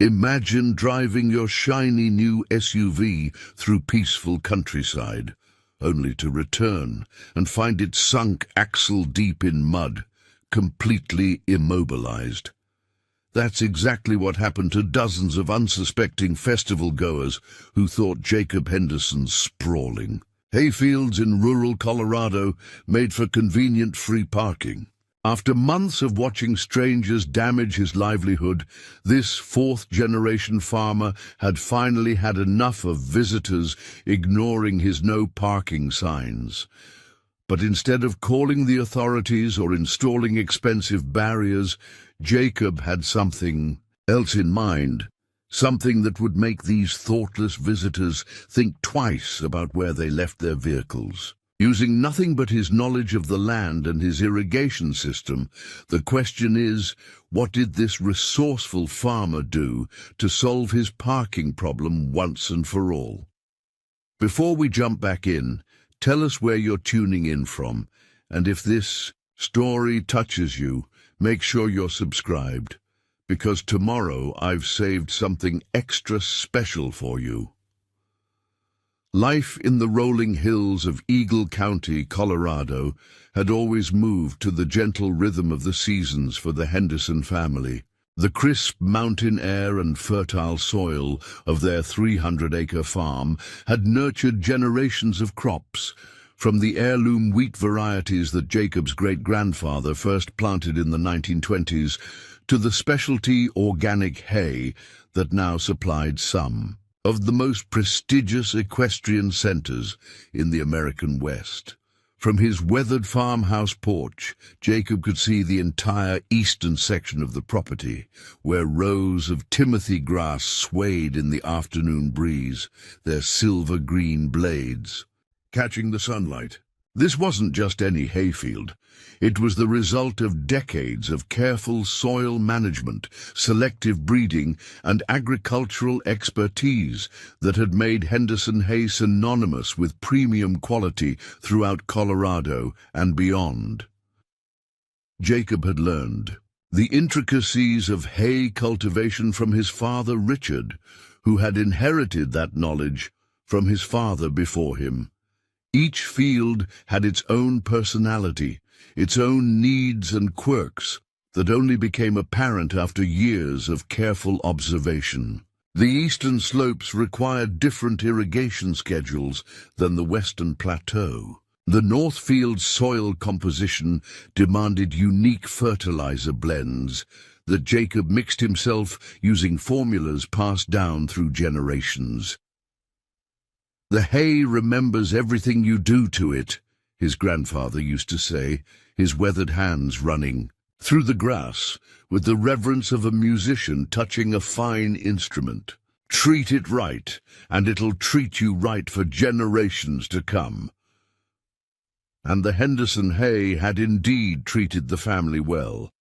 Imagine driving your shiny new SUV through peaceful countryside, only to return and find it sunk axle-deep in mud, completely immobilized. That's exactly what happened to dozens of unsuspecting festival-goers who thought Jacob Henderson sprawling. Hayfields in rural Colorado made for convenient free parking. After months of watching strangers damage his livelihood, this fourth-generation farmer had finally had enough of visitors ignoring his no parking signs. But instead of calling the authorities or installing expensive barriers, Jacob had something else in mind, something that would make these thoughtless visitors think twice about where they left their vehicles. Using nothing but his knowledge of the land and his irrigation system, the question is, what did this resourceful farmer do to solve his parking problem once and for all? Before we jump back in, tell us where you're tuning in from, and if this story touches you, make sure you're subscribed, because tomorrow I've saved something extra special for you. Life in the rolling hills of Eagle County, Colorado, had always moved to the gentle rhythm of the seasons for the Henderson family. The crisp mountain air and fertile soil of their 300-acre farm had nurtured generations of crops, from the heirloom wheat varieties that Jacob's great-grandfather first planted in the 1920s to the specialty organic hay that now supplied some of the most prestigious equestrian centers in the American West. From his weathered farmhouse porch, Jacob could see the entire eastern section of the property, where rows of timothy grass swayed in the afternoon breeze, their silver-green blades catching the sunlight. This wasn't just any hayfield. It was the result of decades of careful soil management, selective breeding, and agricultural expertise that had made Henderson hay synonymous with premium quality throughout Colorado and beyond. Jacob had learned the intricacies of hay cultivation from his father Richard, who had inherited that knowledge from his father before him. Each field had its own personality, its own needs and quirks that only became apparent after years of careful observation. The eastern slopes required different irrigation schedules than the western plateau. The North Field's soil composition demanded unique fertilizer blends that Jacob mixed himself using formulas passed down through generations. "The hay remembers everything you do to it," his grandfather used to say, his weathered hands running through the grass with the reverence of a musician touching a fine instrument. "Treat it right, and it'll treat you right for generations to come." And the Henderson hay had indeed treated the family well.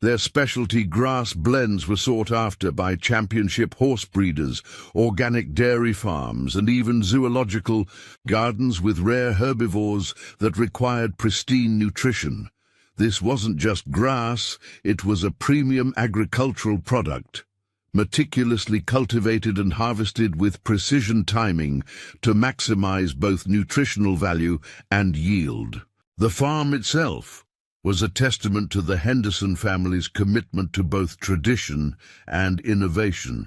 Their specialty grass blends were sought after by championship horse breeders, organic dairy farms, and even zoological gardens with rare herbivores that required pristine nutrition. This wasn't just grass, it was a premium agricultural product, meticulously cultivated and harvested with precision timing to maximize both nutritional value and yield. The farm itself was a testament to the Henderson family's commitment to both tradition and innovation.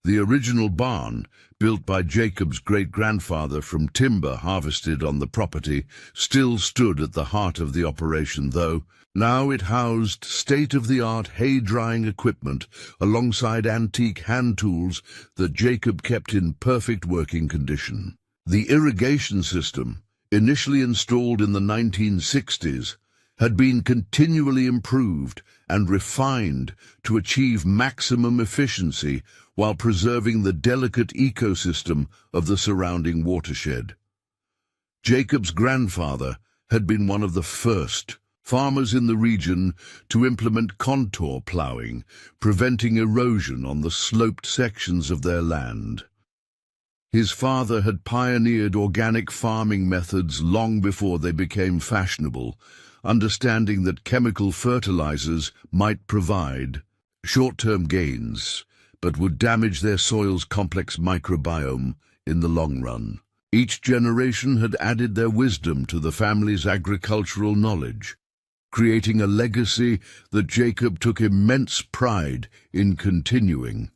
The original barn, built by Jacob's great-grandfather from timber harvested on the property, still stood at the heart of the operation, though now it housed state-of-the-art hay-drying equipment alongside antique hand tools that Jacob kept in perfect working condition. The irrigation system, initially installed in the 1960s, had been continually improved and refined to achieve maximum efficiency while preserving the delicate ecosystem of the surrounding watershed. Jacob's grandfather had been one of the first farmers in the region to implement contour plowing, preventing erosion on the sloped sections of their land. His father had pioneered organic farming methods long before they became fashionable, understanding that chemical fertilizers might provide short-term gains, but would damage their soil's complex microbiome in the long run. Each generation had added their wisdom to the family's agricultural knowledge, creating a legacy that Jacob took immense pride in continuing.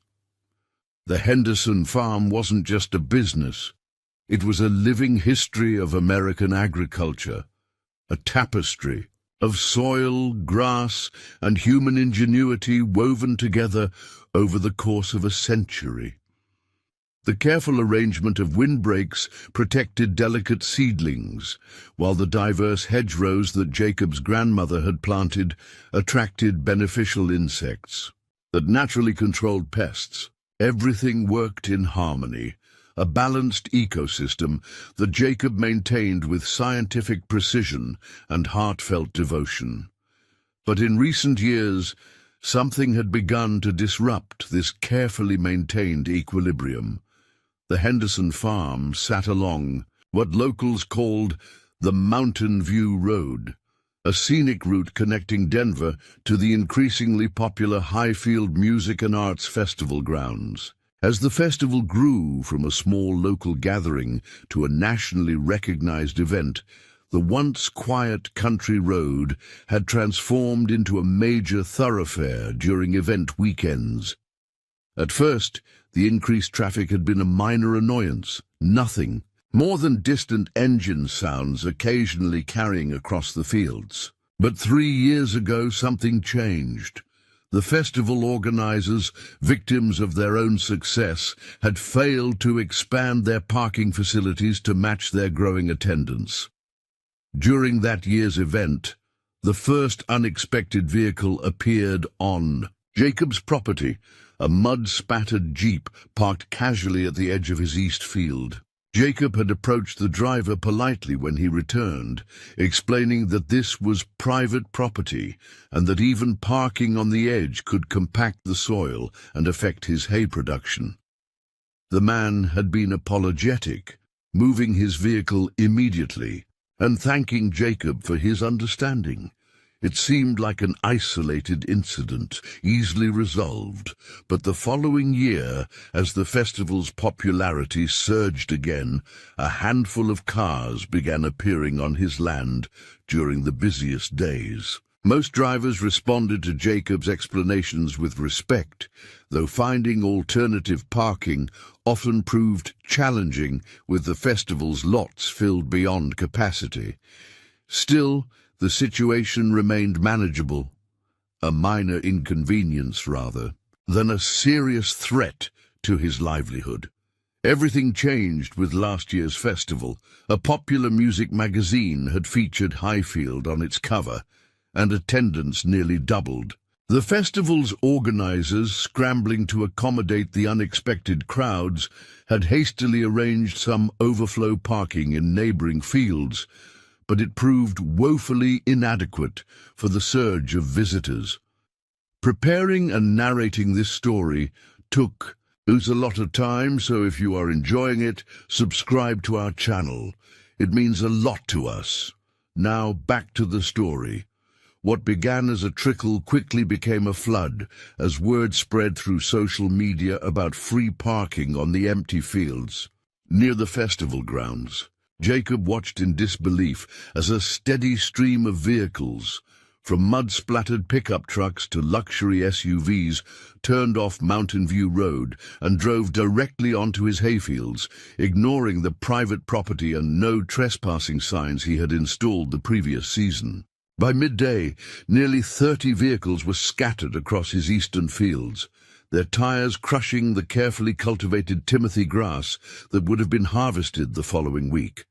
The Henderson farm wasn't just a business. It was a living history of American agriculture, a tapestry of soil, grass, and human ingenuity woven together over the course of a century. The careful arrangement of windbreaks protected delicate seedlings, while the diverse hedgerows that Jacob's grandmother had planted attracted beneficial insects that naturally controlled pests. Everything worked in harmony, a balanced ecosystem that Jacob maintained with scientific precision and heartfelt devotion. But in recent years, something had begun to disrupt this carefully maintained equilibrium. The Henderson farm sat along what locals called the Mountain View Road, a scenic route connecting Denver to the increasingly popular Highfield Music and Arts Festival grounds. As the festival grew from a small local gathering to a nationally recognized event, the once quiet country road had transformed into a major thoroughfare during event weekends. At first, the increased traffic had been a minor annoyance, nothing more than distant engine sounds occasionally carrying across the fields. But 3 years ago, something changed. The festival organizers, victims of their own success, had failed to expand their parking facilities to match their growing attendance. During that year's event, the first unexpected vehicle appeared on Jacob's property, a mud-spattered Jeep parked casually at the edge of his east field. Jacob had approached the driver politely when he returned, explaining that this was private property and that even parking on the edge could compact the soil and affect his hay production. The man had been apologetic, moving his vehicle immediately and thanking Jacob for his understanding. It seemed like an isolated incident, easily resolved, but the following year, as the festival's popularity surged again, a handful of cars began appearing on his land during the busiest days. Most drivers responded to Jacob's explanations with respect, though finding alternative parking often proved challenging with the festival's lots filled beyond capacity. Still, the situation remained manageable, a minor inconvenience rather than a serious threat to his livelihood. Everything changed with last year's festival. A popular music magazine had featured Highfield on its cover, and attendance nearly doubled. The festival's organizers, scrambling to accommodate the unexpected crowds, had hastily arranged some overflow parking in neighboring fields, but it proved woefully inadequate for the surge of visitors. Preparing and narrating this story took a lot of time, so if you are enjoying it, subscribe to our channel. It means a lot to us. Now back to the story. What began as a trickle quickly became a flood as word spread through social media about free parking on the empty fields near the festival grounds. Jacob watched in disbelief as a steady stream of vehicles, from mud-splattered pickup trucks to luxury SUVs, turned off Mountain View Road and drove directly onto his hayfields, ignoring the private property and no trespassing signs he had installed the previous season. By midday, nearly 30 vehicles were scattered across his eastern fields, their tires crushing the carefully cultivated Timothy grass that would have been harvested the following week.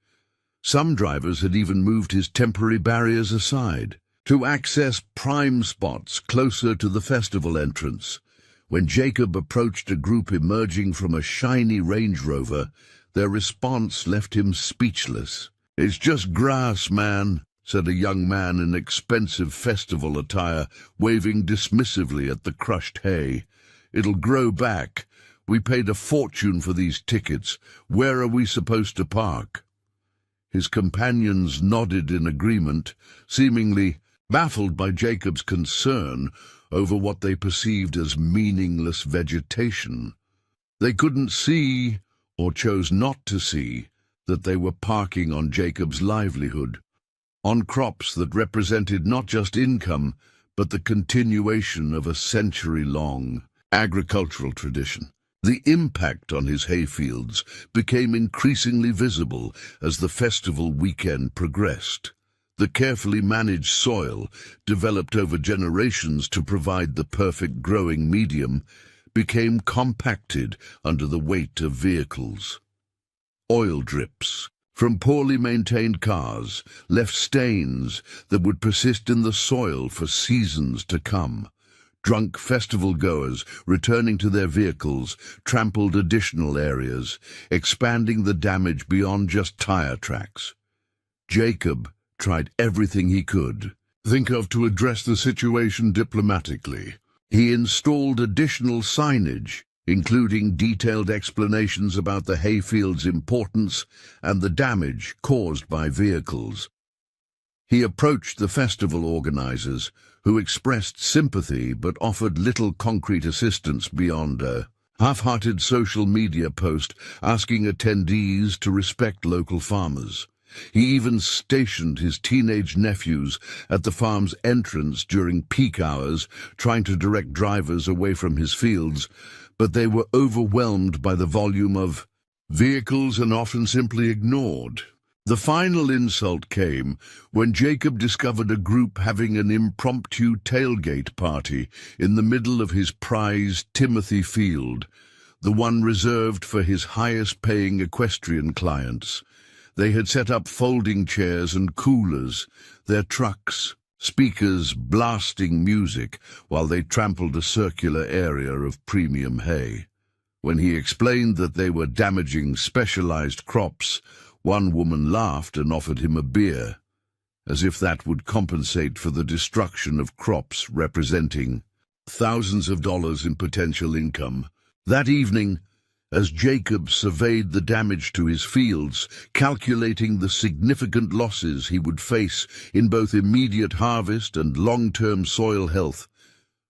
Some drivers had even moved his temporary barriers aside to access prime spots closer to the festival entrance. When Jacob approached a group emerging from a shiny Range Rover, their response left him speechless. "It's just grass, man," said a young man in expensive festival attire, waving dismissively at the crushed hay. "It'll grow back. We paid a fortune for these tickets. Where are we supposed to park?" His companions nodded in agreement, seemingly baffled by Jacob's concern over what they perceived as meaningless vegetation. They couldn't see, or chose not to see, that they were parking on Jacob's livelihood, on crops that represented not just income, but the continuation of a century-long agricultural tradition. The impact on his hayfields became increasingly visible as the festival weekend progressed. The carefully managed soil, developed over generations to provide the perfect growing medium, became compacted under the weight of vehicles. Oil drips from poorly maintained cars left stains that would persist in the soil for seasons to come. Drunk festival-goers, returning to their vehicles, trampled additional areas, expanding the damage beyond just tire tracks. Jacob tried everything he could think of to address the situation diplomatically. He installed additional signage, including detailed explanations about the hayfield's importance and the damage caused by vehicles. He approached the festival organizers, who expressed sympathy but offered little concrete assistance beyond a half-hearted social media post asking attendees to respect local farmers. He even stationed his teenage nephews at the farm's entrance during peak hours, trying to direct drivers away from his fields, but they were overwhelmed by the volume of vehicles and often simply ignored. The final insult came when Jacob discovered a group having an impromptu tailgate party in the middle of his prized Timothy field, the one reserved for his highest-paying equestrian clients. They had set up folding chairs and coolers, their trucks, speakers blasting music while they trampled a circular area of premium hay. When he explained that they were damaging specialized crops, one woman laughed and offered him a beer, as if that would compensate for the destruction of crops representing thousands of dollars in potential income. That evening, as Jacob surveyed the damage to his fields, calculating the significant losses he would face in both immediate harvest and long-term soil health,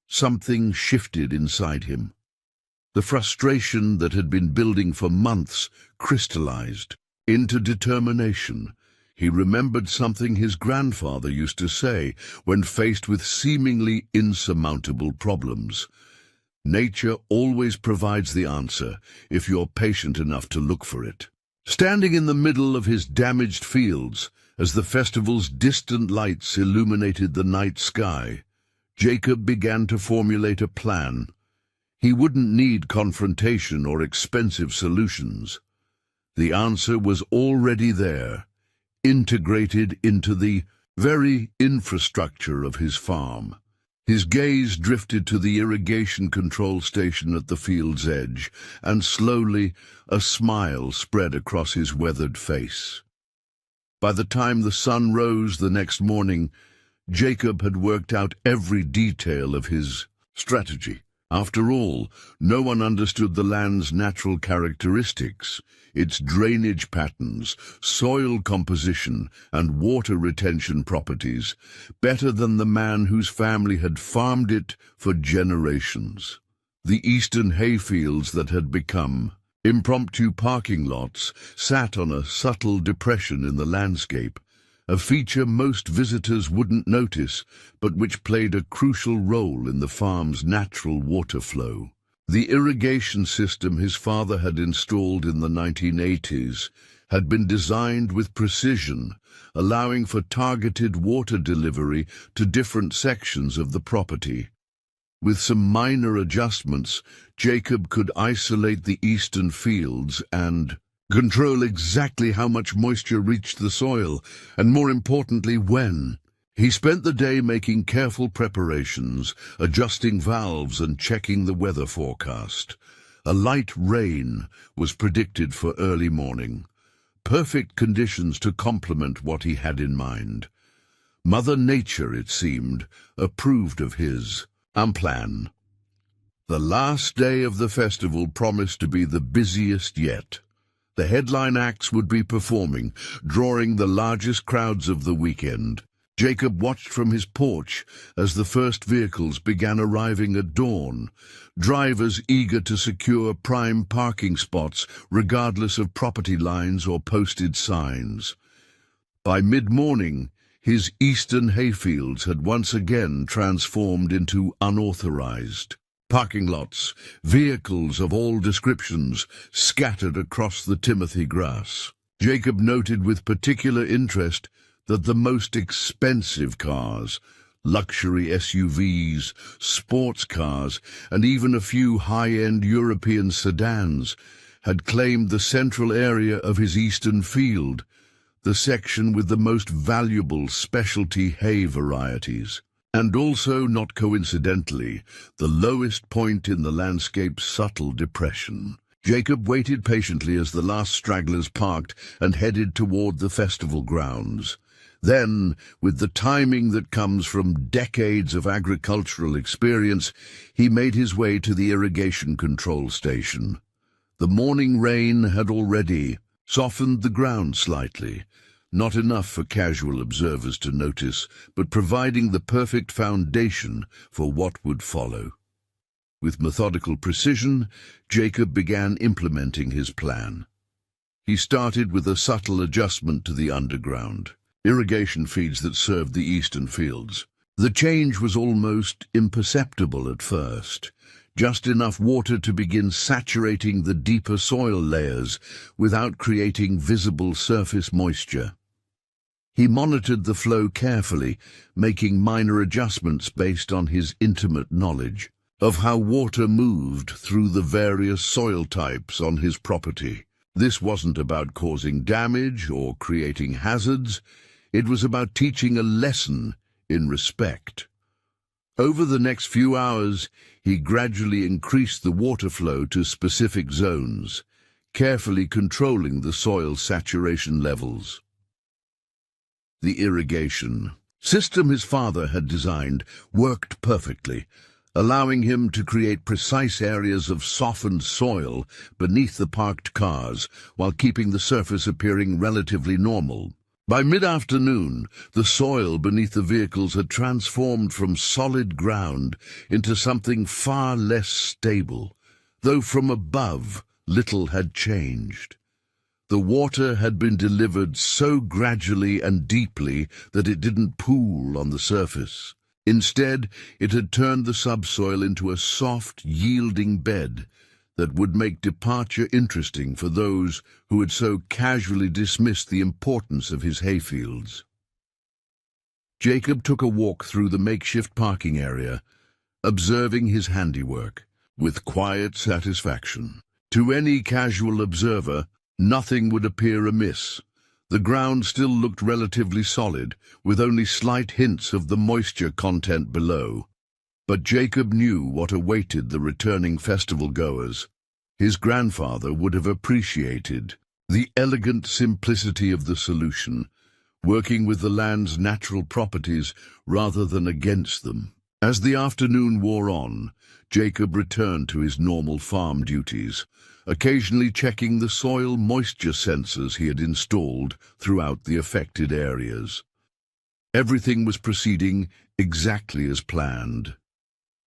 something shifted inside him. The frustration that had been building for months crystallized into determination. He remembered something his grandfather used to say when faced with seemingly insurmountable problems. Nature always provides the answer if you're patient enough to look for it. Standing in the middle of his damaged fields, as the festival's distant lights illuminated the night sky, Jacob began to formulate a plan. He wouldn't need confrontation or expensive solutions. The answer was already there, integrated into the very infrastructure of his farm. His gaze drifted to the irrigation control station at the field's edge, and slowly a smile spread across his weathered face. By the time the sun rose the next morning, Jacob had worked out every detail of his strategy. After all, no one understood the land's natural characteristics, its drainage patterns, soil composition, and water retention properties, better than the man whose family had farmed it for generations. The eastern hayfields that had become impromptu parking lots sat on a subtle depression in the landscape, a feature most visitors wouldn't notice, but which played a crucial role in the farm's natural water flow. The irrigation system his father had installed in the 1980s had been designed with precision, allowing for targeted water delivery to different sections of the property. With some minor adjustments, Jacob could isolate the eastern fields and control exactly how much moisture reached the soil, and more importantly, when. He spent the day making careful preparations, adjusting valves and checking the weather forecast. A light rain was predicted for early morning. Perfect conditions to complement what he had in mind. Mother Nature, it seemed, approved of his plan. The last day of the festival promised to be the busiest yet. The headline acts would be performing, drawing the largest crowds of the weekend. Jacob watched from his porch as the first vehicles began arriving at dawn, drivers eager to secure prime parking spots regardless of property lines or posted signs. By mid-morning, his eastern hayfields had once again transformed into unauthorized parking lots, vehicles of all descriptions scattered across the Timothy grass. Jacob noted with particular interest that the most expensive cars, luxury SUVs, sports cars, and even a few high-end European sedans had claimed the central area of his eastern field, the section with the most valuable specialty hay varieties, and also, not coincidentally, the lowest point in the landscape's subtle depression. Jacob waited patiently as the last stragglers parked and headed toward the festival grounds. Then, with the timing that comes from decades of agricultural experience, he made his way to the irrigation control station. The morning rain had already softened the ground slightly, not enough for casual observers to notice, but providing the perfect foundation for what would follow. With methodical precision, Jacob began implementing his plan. He started with a subtle adjustment to the underground irrigation feeds that served the eastern fields. The change was almost imperceptible at first, just enough water to begin saturating the deeper soil layers without creating visible surface moisture. He monitored the flow carefully, making minor adjustments based on his intimate knowledge of how water moved through the various soil types on his property. This wasn't about causing damage or creating hazards. It was about teaching a lesson in respect. Over the next few hours, he gradually increased the water flow to specific zones, carefully controlling the soil saturation levels. The irrigation system his father had designed worked perfectly, allowing him to create precise areas of softened soil beneath the parked cars while keeping the surface appearing relatively normal. By mid-afternoon, the soil beneath the vehicles had transformed from solid ground into something far less stable, though from above little had changed. The water had been delivered so gradually and deeply that it didn't pool on the surface. Instead, it had turned the subsoil into a soft, yielding bed that would make departure interesting for those who had so casually dismissed the importance of his hayfields. Jacob took a walk through the makeshift parking area, observing his handiwork with quiet satisfaction. To any casual observer, nothing would appear amiss. The ground still looked relatively solid, with only slight hints of the moisture content below. But Jacob knew what awaited the returning festival goers. His grandfather would have appreciated the elegant simplicity of the solution, working with the land's natural properties rather than against them. As the afternoon wore on, Jacob returned to his normal farm duties, occasionally checking the soil moisture sensors he had installed throughout the affected areas. Everything was proceeding exactly as planned.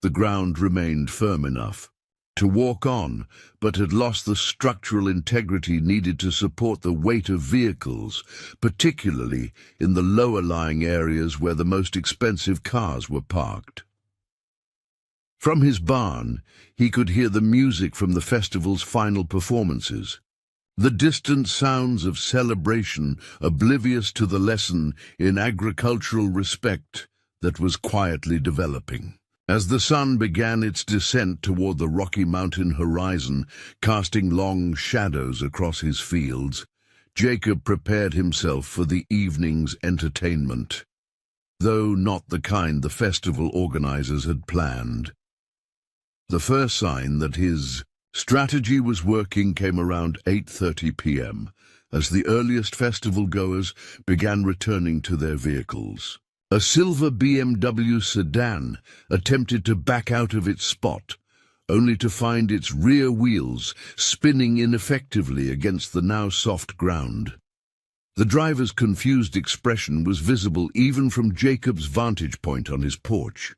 The ground remained firm enough to walk on, but had lost the structural integrity needed to support the weight of vehicles, particularly in the lower-lying areas where the most expensive cars were parked. From his barn, he could hear the music from the festival's final performances, the distant sounds of celebration oblivious to the lesson in agricultural respect that was quietly developing. As the sun began its descent toward the Rocky Mountain horizon, casting long shadows across his fields, Jacob prepared himself for the evening's entertainment, though not the kind the festival organizers had planned. The first sign that his strategy was working came around 8:30 p.m., as the earliest festival goers began returning to their vehicles. A silver BMW sedan attempted to back out of its spot, only to find its rear wheels spinning ineffectively against the now soft ground. The driver's confused expression was visible even from Jacob's vantage point on his porch.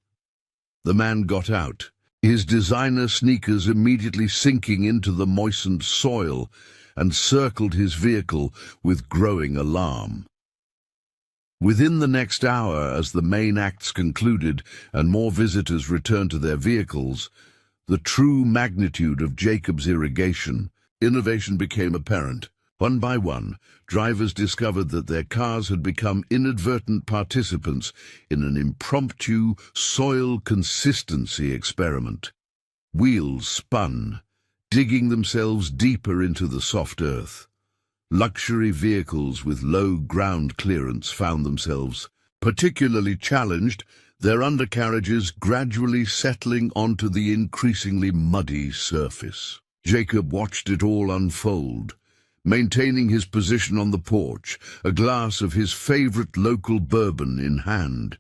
The man got out, his designer sneakers immediately sinking into the moistened soil, and circled his vehicle with growing alarm. Within the next hour, as the main acts concluded and more visitors returned to their vehicles, the true magnitude of Jacob's innovation became apparent. One by one, drivers discovered that their cars had become inadvertent participants in an impromptu soil consistency experiment. Wheels spun, digging themselves deeper into the soft earth. Luxury vehicles with low ground clearance found themselves particularly challenged, their undercarriages gradually settling onto the increasingly muddy surface. Jacob watched it all unfold, maintaining his position on the porch, a glass of his favorite local bourbon in hand.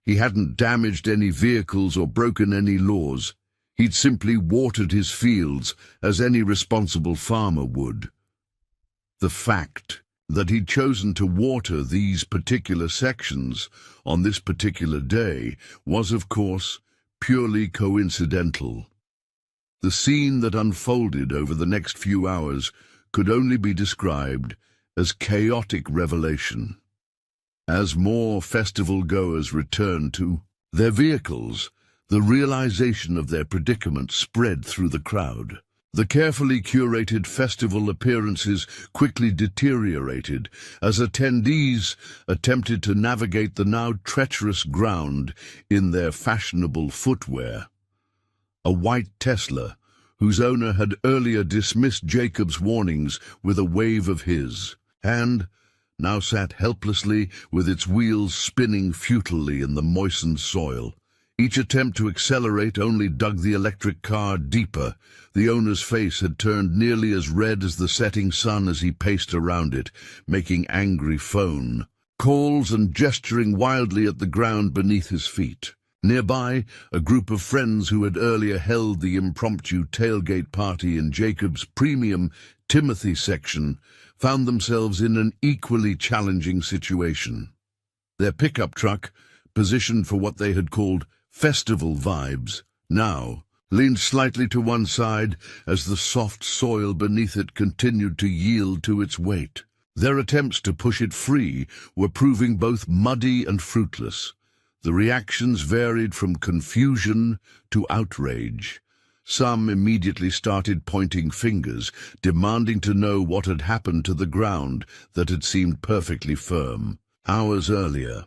He hadn't damaged any vehicles or broken any laws. He'd simply watered his fields as any responsible farmer would. The fact that he'd chosen to water these particular sections on this particular day was, of course, purely coincidental. The scene that unfolded over the next few hours could only be described as chaotic revelation. As more festival-goers returned to their vehicles, the realization of their predicament spread through the crowd. The carefully curated festival appearances quickly deteriorated as attendees attempted to navigate the now treacherous ground in their fashionable footwear. A white Tesla, whose owner had earlier dismissed Jacob's warnings with a wave of his hand, now sat helplessly with its wheels spinning futilely in the moistened soil. Each attempt to accelerate only dug the electric car deeper. The owner's face had turned nearly as red as the setting sun as he paced around it, making angry phone calls and gesturing wildly at the ground beneath his feet. Nearby, a group of friends who had earlier held the impromptu tailgate party in Jacob's premium Timothy section found themselves in an equally challenging situation. Their pickup truck, positioned for what they had called festival vibes, now leaned slightly to one side as the soft soil beneath it continued to yield to its weight. Their attempts to push it free were proving both muddy and fruitless. The reactions varied from confusion to outrage. Some immediately started pointing fingers, demanding to know what had happened to the ground that had seemed perfectly firm hours earlier.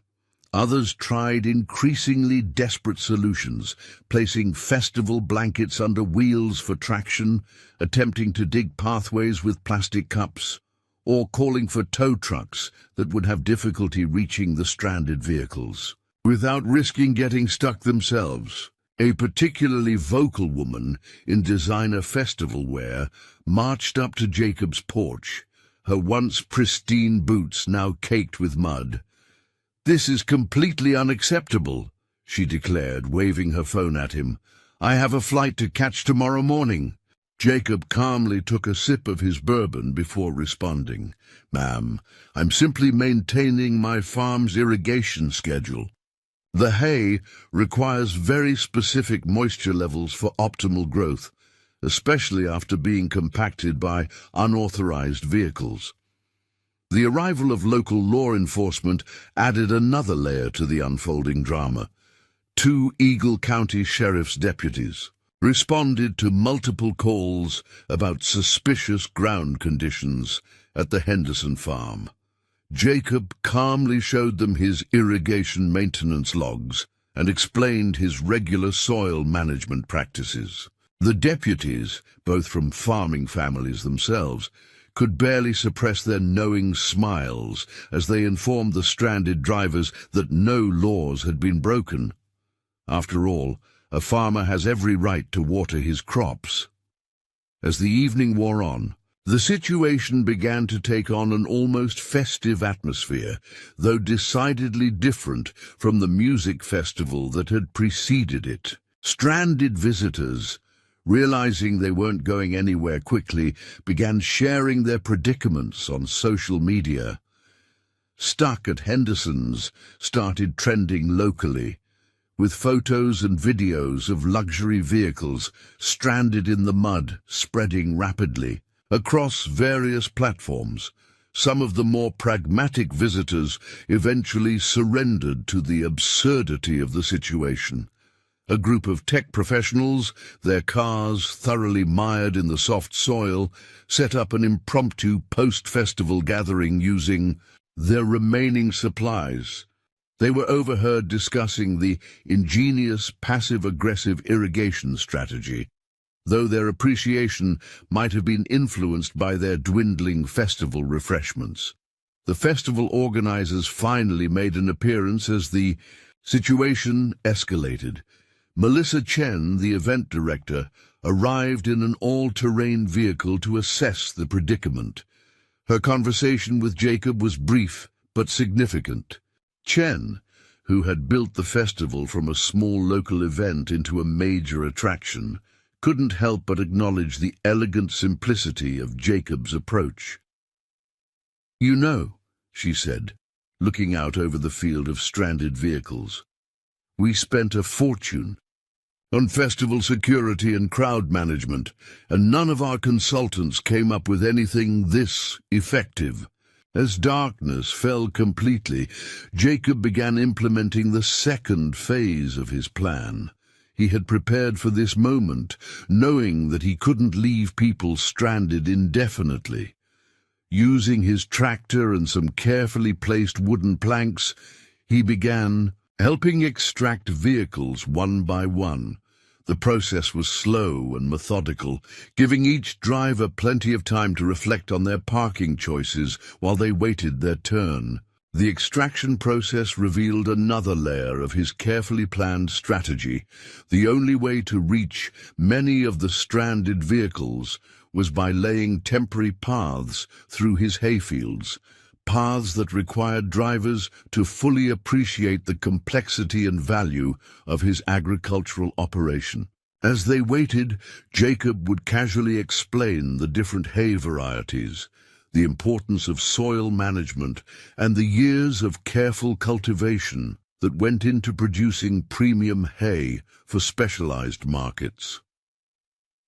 Others tried increasingly desperate solutions, placing festival blankets under wheels for traction, attempting to dig pathways with plastic cups, or calling for tow trucks that would have difficulty reaching the stranded vehicles without risking getting stuck themselves. A particularly vocal woman in designer festival wear marched up to Jacob's porch, her once pristine boots now caked with mud. "This is completely unacceptable," she declared, waving her phone at him. "I have a flight to catch tomorrow morning." Jacob calmly took a sip of his bourbon before responding. "Ma'am, I'm simply maintaining my farm's irrigation schedule. The hay requires very specific moisture levels for optimal growth, especially after being compacted by unauthorized vehicles." The arrival of local law enforcement added another layer to the unfolding drama. 2 Eagle County Sheriff's deputies responded to multiple calls about suspicious ground conditions at the Henderson farm. Jacob calmly showed them his irrigation maintenance logs and explained his regular soil management practices. The deputies, both from farming families themselves, could barely suppress their knowing smiles as they informed the stranded drivers that no laws had been broken. After all, a farmer has every right to water his crops. As the evening wore on, the situation began to take on an almost festive atmosphere, though decidedly different from the music festival that had preceded it. Stranded visitors, realizing they weren't going anywhere quickly, began sharing their predicaments on social media. stuck at Henderson's, started trending locally, with photos and videos of luxury vehicles stranded in the mud spreading rapidly across various platforms. Some of the more pragmatic visitors eventually surrendered to the absurdity of the situation. A group of tech professionals, their cars thoroughly mired in the soft soil, set up an impromptu post-festival gathering using their remaining supplies. They were overheard discussing the ingenious passive-aggressive irrigation strategy, though their appreciation might have been influenced by their dwindling festival refreshments. The festival organizers finally made an appearance as the situation escalated. Melissa Chen, the event director, arrived in an all-terrain vehicle to assess the predicament. Her conversation with Jacob was brief but significant. Chen, who had built the festival from a small local event into a major attraction, couldn't help but acknowledge the elegant simplicity of Jacob's approach. "You know," she said, looking out over the field of stranded vehicles, "we spent a fortune on festival security and crowd management, and none of our consultants came up with anything this effective." As darkness fell completely, Jacob began implementing the second phase of his plan. He had prepared for this moment, knowing that he couldn't leave people stranded indefinitely. Using his tractor and some carefully placed wooden planks, he began helping extract vehicles one by one. The process was slow and methodical, giving each driver plenty of time to reflect on their parking choices while they waited their turn. The extraction process revealed another layer of his carefully planned strategy. The only way to reach many of the stranded vehicles was by laying temporary paths through his hayfields, paths that required drivers to fully appreciate the complexity and value of his agricultural operation. As they waited, Jacob would casually explain the different hay varieties, the importance of soil management, and the years of careful cultivation that went into producing premium hay for specialized markets.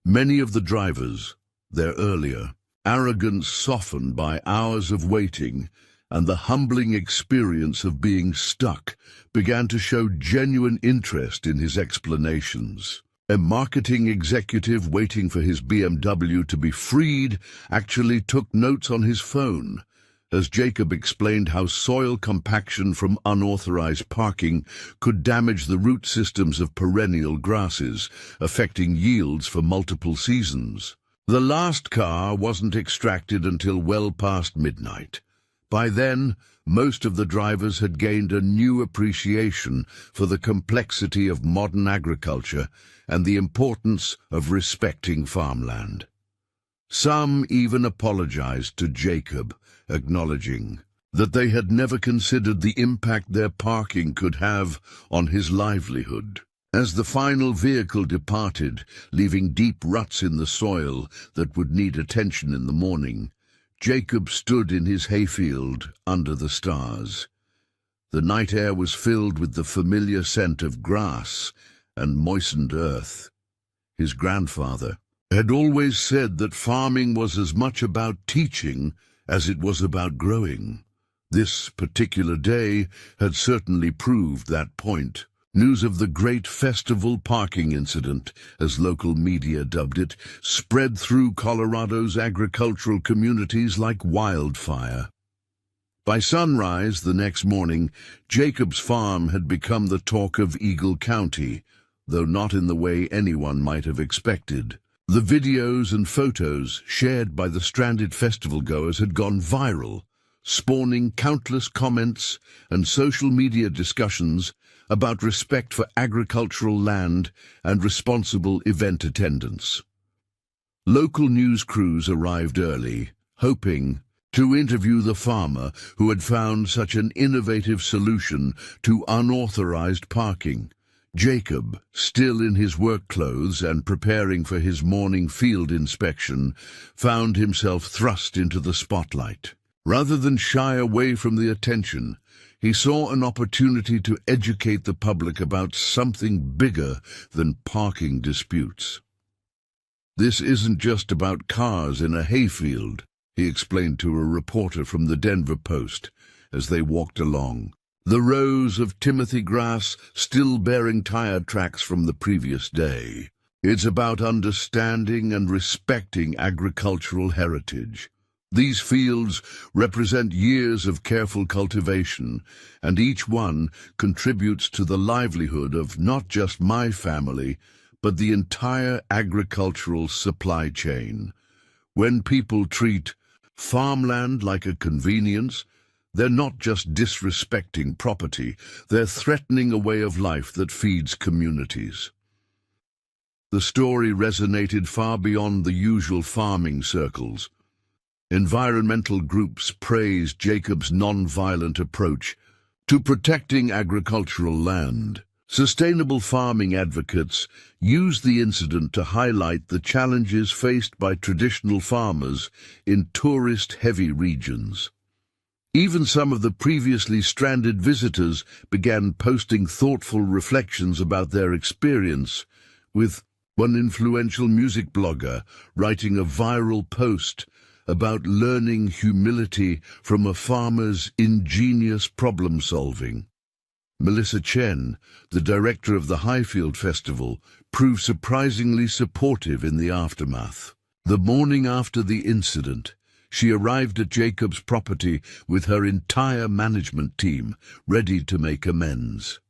Many of the drivers, their earlier arrogance softened by hours of waiting and the humbling experience of being stuck, began to show genuine interest in his explanations. A marketing executive waiting for his BMW to be freed actually took notes on his phone as Jacob explained how soil compaction from unauthorized parking could damage the root systems of perennial grasses, affecting yields for multiple seasons. The last car wasn't extracted until well past midnight. By then, most of the drivers had gained a new appreciation for the complexity of modern agriculture and the importance of respecting farmland. Some even apologized to Jacob, acknowledging that they had never considered the impact their parking could have on his livelihood. As the final vehicle departed, leaving deep ruts in the soil that would need attention in the morning, Jacob stood in his hayfield under the stars. The night air was filled with the familiar scent of grass and moistened earth. His grandfather had always said that farming was as much about teaching as it was about growing. This particular day had certainly proved that point. News of the Great Festival Parking Incident, as local media dubbed it, spread through Colorado's agricultural communities like wildfire. By sunrise the next morning, Jacob's farm had become the talk of Eagle County, though not in the way anyone might have expected. The videos and photos shared by the stranded festival goers had gone viral, spawning countless comments and social media discussions about respect for agricultural land and responsible event attendance. Local news crews arrived early, hoping to interview the farmer who had found such an innovative solution to unauthorized parking. Jacob, still in his work clothes and preparing for his morning field inspection, found himself thrust into the spotlight. Rather than shy away from the attention, he saw an opportunity to educate the public about something bigger than parking disputes. "This isn't just about cars in a hayfield," he explained to a reporter from the Denver Post as they walked along. The rows of timothy grass still bearing tire tracks from the previous day. "It's about understanding and respecting agricultural heritage. These fields represent years of careful cultivation, and each one contributes to the livelihood of not just my family, but the entire agricultural supply chain. When people treat farmland like a convenience, they're not just disrespecting property, they're threatening a way of life that feeds communities." The story resonated far beyond the usual farming circles. Environmental groups praised Jacob's non-violent approach to protecting agricultural land. Sustainable farming advocates used the incident to highlight the challenges faced by traditional farmers in tourist-heavy regions. Even some of the previously stranded visitors began posting thoughtful reflections about their experience, with one influential music blogger writing a viral post about learning humility from a farmer's ingenious problem-solving. Melissa Chen, the director of the Highfield Festival, proved surprisingly supportive in the aftermath. The morning after the incident, she arrived at Jacob's property with her entire management team, ready to make amends.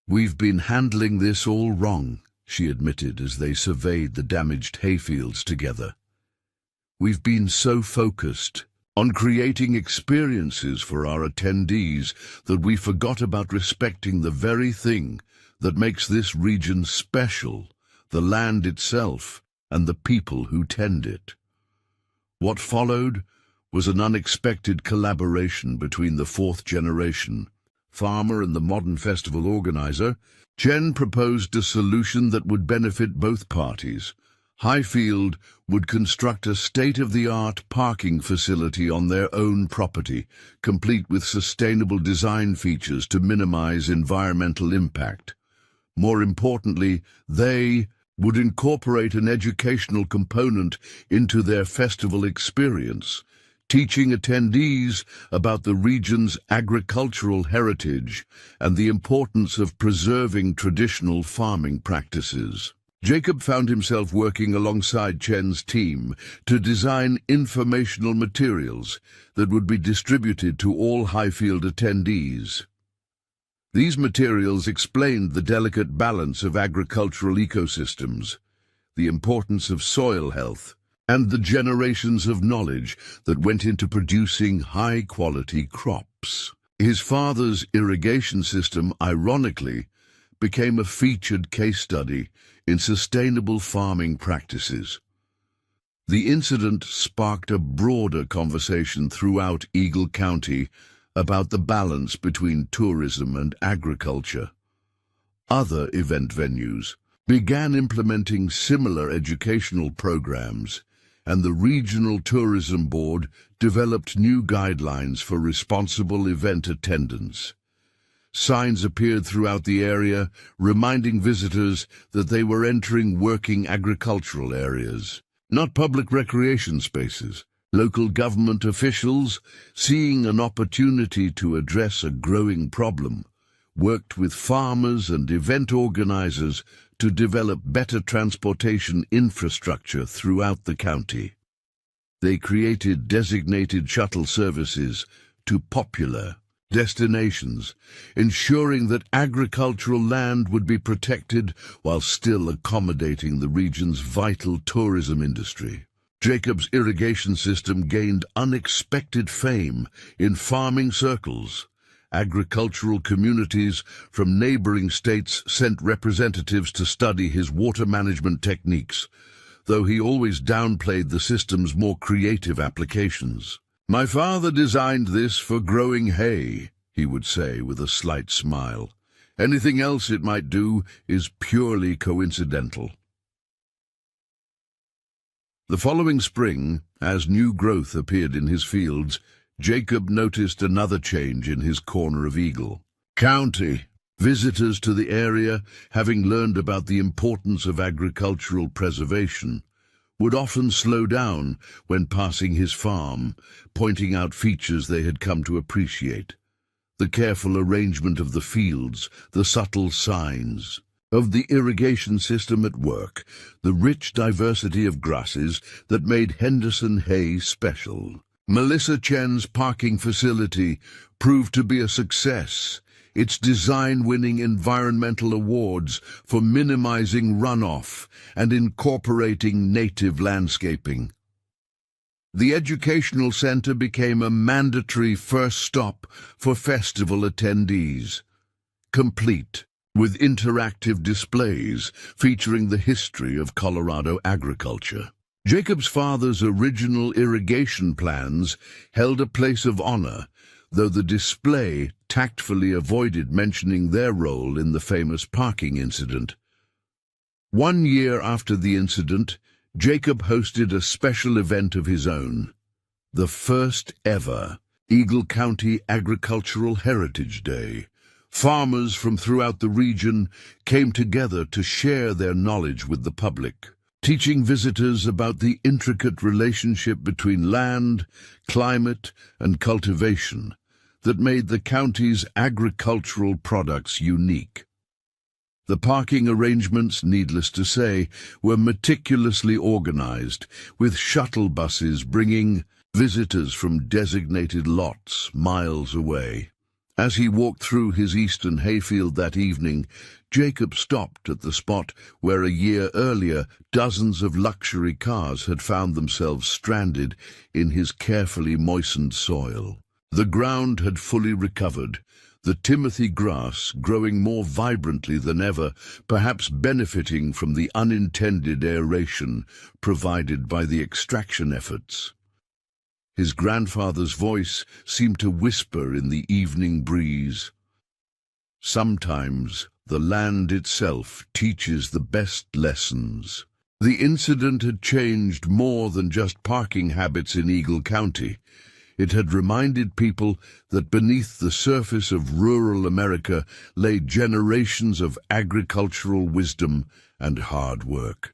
"We've been handling this all wrong," she admitted as they surveyed the damaged hayfields together. "We've been so focused on creating experiences for our attendees that we forgot about respecting the very thing that makes this region special, the land itself and the people who tend it." What followed was an unexpected collaboration between the fourth generation farmer and the modern festival organizer. Chen proposed a solution that would benefit both parties. Highfield would construct a state-of-the-art parking facility on their own property, complete with sustainable design features to minimize environmental impact. More importantly, they would incorporate an educational component into their festival experience, teaching attendees about the region's agricultural heritage and the importance of preserving traditional farming practices. Jacob found himself working alongside Chen's team to design informational materials that would be distributed to all Highfield attendees. These materials explained the delicate balance of agricultural ecosystems, the importance of soil health, and the generations of knowledge that went into producing high-quality crops. His father's irrigation system, ironically, became a featured case study in sustainable farming practices. The incident sparked a broader conversation throughout Eagle County about the balance between tourism and agriculture. Other event venues began implementing similar educational programs, and the Regional Tourism Board developed new guidelines for responsible event attendance. Signs appeared throughout the area, reminding visitors that they were entering working agricultural areas, not public recreation spaces. Local government officials, seeing an opportunity to address a growing problem, worked with farmers and event organizers to develop better transportation infrastructure throughout the county. They created designated shuttle services to popular destinations, ensuring that agricultural land would be protected while still accommodating the region's vital tourism industry. Jacob's irrigation system gained unexpected fame in farming circles. Agricultural communities from neighboring states sent representatives to study his water management techniques, though he always downplayed the system's more creative applications. "My father designed this for growing hay," he would say with a slight smile. "Anything else it might do is purely coincidental." The following spring, as new growth appeared in his fields, Jacob noticed another change in his corner of Eagle County. Visitors to the area, having learned about the importance of agricultural preservation, would often slow down when passing his farm, pointing out features they had come to appreciate. The careful arrangement of the fields, the subtle signs of the irrigation system at work, the rich diversity of grasses that made Henderson Hay special. Melissa Chen's parking facility proved to be a success, its design winning environmental awards for minimizing runoff and incorporating native landscaping. The educational center became a mandatory first stop for festival attendees, complete with interactive displays featuring the history of Colorado agriculture. Jacob's father's original irrigation plans held a place of honor, though the display tactfully avoided mentioning their role in the famous parking incident. 1 year after the incident, Jacob hosted a special event of his own, the first ever Eagle County Agricultural Heritage Day. Farmers from throughout the region came together to share their knowledge with the public, teaching visitors about the intricate relationship between land, climate, and cultivation that made the county's agricultural products unique. The parking arrangements, needless to say, were meticulously organized, with shuttle buses bringing visitors from designated lots miles away. As he walked through his eastern hayfield that evening, Jacob stopped at the spot where a year earlier dozens of luxury cars had found themselves stranded in his carefully moistened soil. The ground had fully recovered, the timothy grass growing more vibrantly than ever, perhaps benefiting from the unintended aeration provided by the extraction efforts. His grandfather's voice seemed to whisper in the evening breeze. Sometimes the land itself teaches the best lessons. The incident had changed more than just parking habits in Eagle County. It had reminded people that beneath the surface of rural America lay generations of agricultural wisdom and hard work.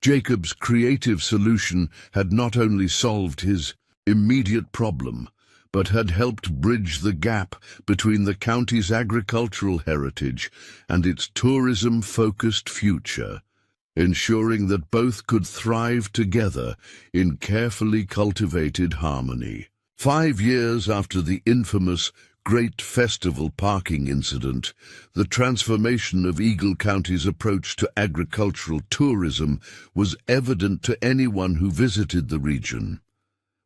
Jacob's creative solution had not only solved his immediate problem, but had helped bridge the gap between the county's agricultural heritage and its tourism-focused future, ensuring that both could thrive together in carefully cultivated harmony. 5 years after the infamous Great Festival parking incident, the transformation of Eagle County's approach to agricultural tourism was evident to anyone who visited the region.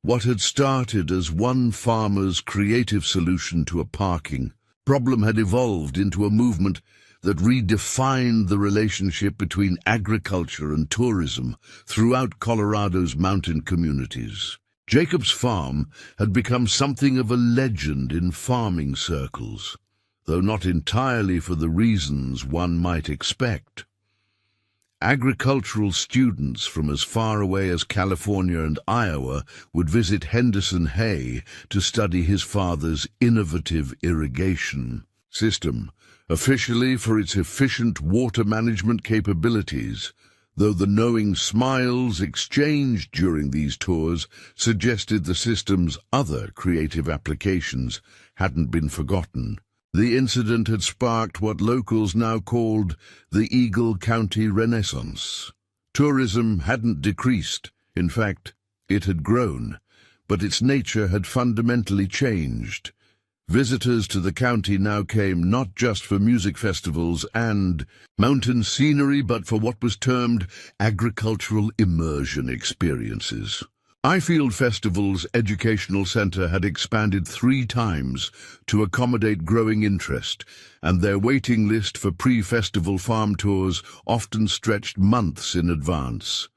What had started as one farmer's creative solution to a parking problem had evolved into a movement that redefined the relationship between agriculture and tourism throughout Colorado's mountain communities. Jacob's farm had become something of a legend in farming circles, though not entirely for the reasons one might expect. Agricultural students from as far away as California and Iowa would visit Henderson Hay to study his father's innovative irrigation system, officially for its efficient water management capabilities, though the knowing smiles exchanged during these tours suggested the system's other creative applications hadn't been forgotten. The incident had sparked what locals now called the Eagle County Renaissance. Tourism hadn't decreased. In fact, it had grown, but its nature had fundamentally changed. Visitors to the county now came not just for music festivals and mountain scenery, but for what was termed agricultural immersion experiences. Ifield Festival's educational center had expanded 3 times to accommodate growing interest, and their waiting list for pre-festival farm tours often stretched months in advance.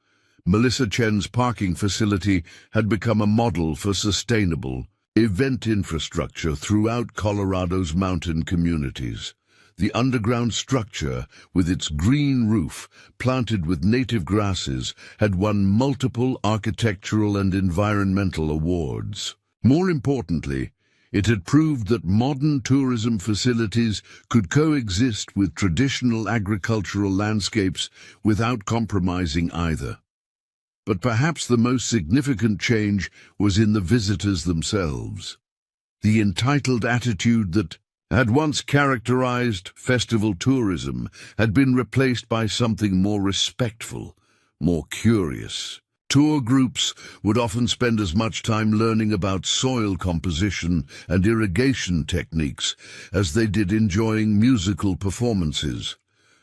Melissa Chen's parking facility had become a model for sustainable event infrastructure throughout Colorado's mountain communities. The underground structure, with its green roof, planted with native grasses, had won multiple architectural and environmental awards. More importantly, it had proved that modern tourism facilities could coexist with traditional agricultural landscapes without compromising either. But perhaps the most significant change was in the visitors themselves. The entitled attitude that had once characterized festival tourism had been replaced by something more respectful, more curious. Tour groups would often spend as much time learning about soil composition and irrigation techniques as they did enjoying musical performances.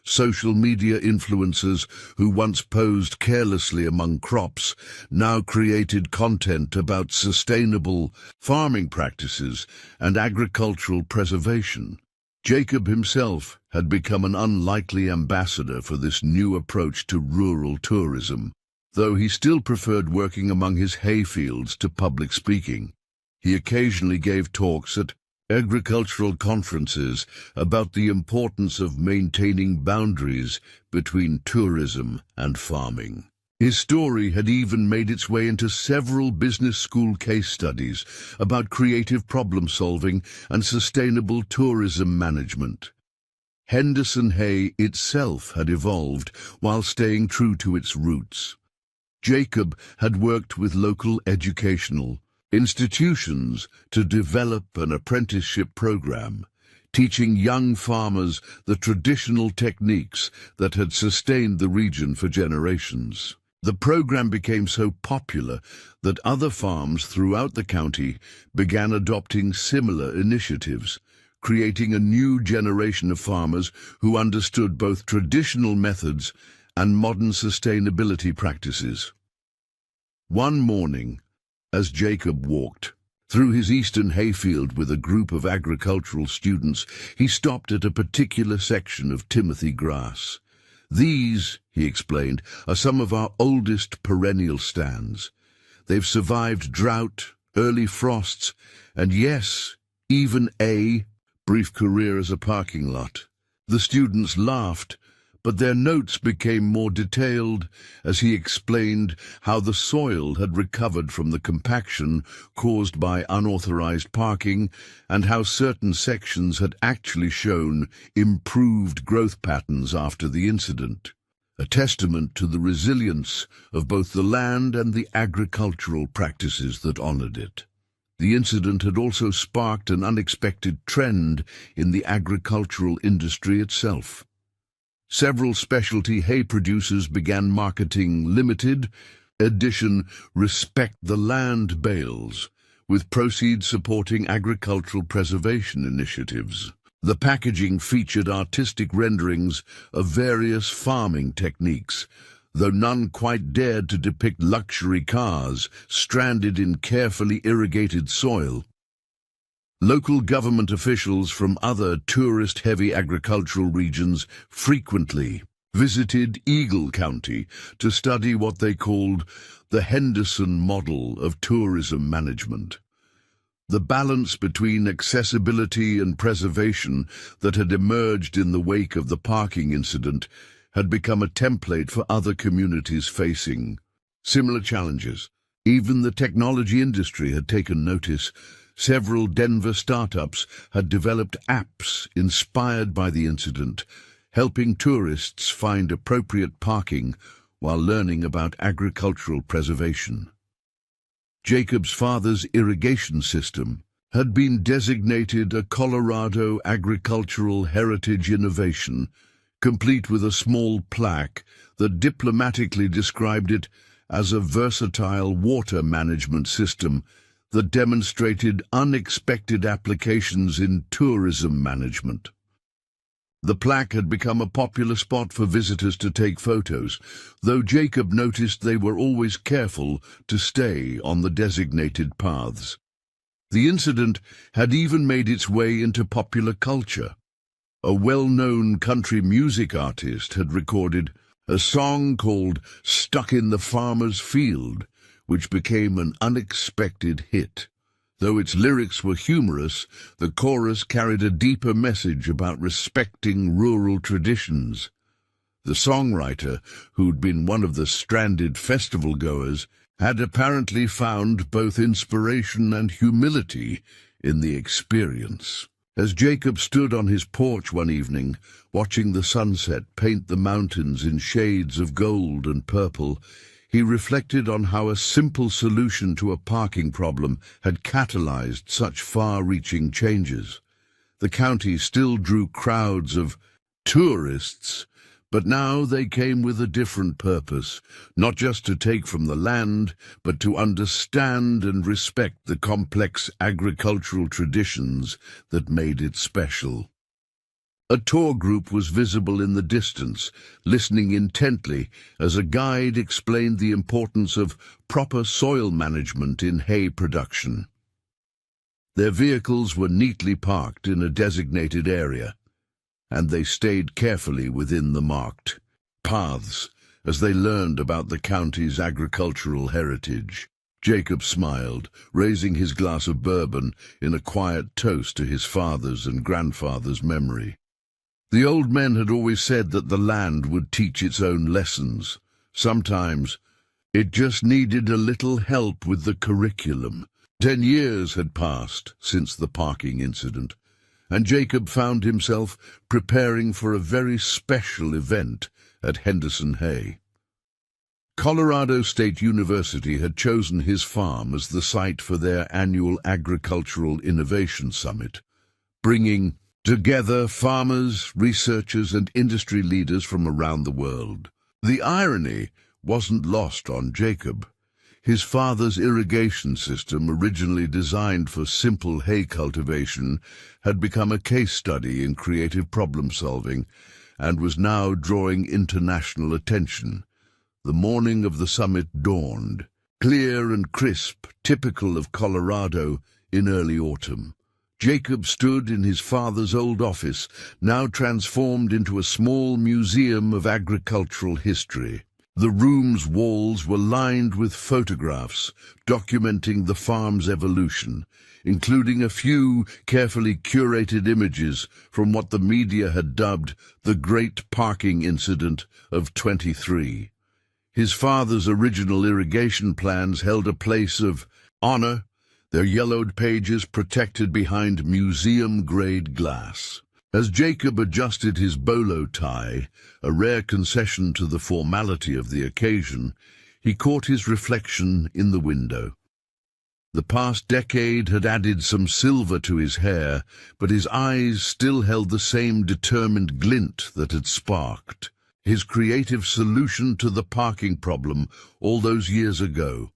Social media influencers who once posed carelessly among crops now created content about sustainable farming practices and agricultural preservation. Jacob himself had become an unlikely ambassador for this new approach to rural tourism, though he still preferred working among his hayfields to public speaking. He occasionally gave talks at agricultural conferences about the importance of maintaining boundaries between tourism and farming. His story had even made its way into several business school case studies about creative problem-solving and sustainable tourism management. Henderson Hay itself had evolved while staying true to its roots. Jacob had worked with local educational institutions to develop an apprenticeship program, teaching young farmers the traditional techniques that had sustained the region for generations. The program became so popular that other farms throughout the county began adopting similar initiatives, creating a new generation of farmers who understood both traditional methods and modern sustainability practices. One morning, as Jacob walked through his eastern hayfield with a group of agricultural students, he stopped at a particular section of timothy grass. "These," he explained, "are some of our oldest perennial stands. They've survived drought, early frosts, and yes, even a brief career as a parking lot." The students laughed, but their notes became more detailed as he explained how the soil had recovered from the compaction caused by unauthorized parking and how certain sections had actually shown improved growth patterns after the incident, a testament to the resilience of both the land and the agricultural practices that honored it. The incident had also sparked an unexpected trend in the agricultural industry itself. Several specialty hay producers began marketing limited edition Respect the Land bales, with proceeds supporting agricultural preservation initiatives. The packaging featured artistic renderings of various farming techniques, though none quite dared to depict luxury cars stranded in carefully irrigated soil. Local government officials from other tourist-heavy agricultural regions frequently visited Eagle County to study what they called the Henderson model of tourism management. The balance between accessibility and preservation that had emerged in the wake of the parking incident had become a template for other communities facing similar challenges. Even the technology industry had taken notice. Several Denver startups had developed apps inspired by the incident, helping tourists find appropriate parking while learning about agricultural preservation. Jacob's father's irrigation system had been designated a Colorado Agricultural Heritage Innovation, complete with a small plaque that diplomatically described it as a versatile water management system that demonstrated unexpected applications in tourism management. The plaque had become a popular spot for visitors to take photos, though Jacob noticed they were always careful to stay on the designated paths. The incident had even made its way into popular culture. A well-known country music artist had recorded a song called "Stuck in the Farmer's Field," which became an unexpected hit, Though its lyrics were humorous, the chorus carried a deeper message about respecting rural traditions. The songwriter, who'd been one of the Stranded festival goers, had apparently found both inspiration and humility in the experience. As Jacob stood on his porch one evening, watching the sunset paint the mountains in shades of gold and purple, he reflected on how a simple solution to a parking problem had catalyzed such far-reaching changes. The county still drew crowds of tourists, but now they came with a different purpose, not just to take from the land, but to understand and respect the complex agricultural traditions that made it special. A tour group was visible in the distance, listening intently as a guide explained the importance of proper soil management in hay production. Their vehicles were neatly parked in a designated area, and they stayed carefully within the marked paths as they learned about the county's agricultural heritage. Jacob smiled, raising his glass of bourbon in a quiet toast to his father's and grandfather's memory. The old men had always said that the land would teach its own lessons. Sometimes it just needed a little help with the curriculum. 10 years had passed since the parking incident, and Jacob found himself preparing for a very special event at Henderson Hay. Colorado State University had chosen his farm as the site for their annual Agricultural Innovation Summit, bringing together farmers, researchers, and industry leaders from around the world. The irony wasn't lost on Jacob. His father's irrigation system, originally designed for simple hay cultivation, had become a case study in creative problem-solving and was now drawing international attention. The morning of the summit dawned, clear and crisp, typical of Colorado in early autumn. Jacob stood in his father's old office, now transformed into a small museum of agricultural history. The room's walls were lined with photographs documenting the farm's evolution, including a few carefully curated images from what the media had dubbed the Great Parking Incident of '23. His father's original irrigation plans held a place of honor, their yellowed pages protected behind museum-grade glass. As Jacob adjusted his bolo tie, a rare concession to the formality of the occasion, he caught his reflection in the window. The past decade had added some silver to his hair, but his eyes still held the same determined glint that had sparked his creative solution to the parking problem all those years ago.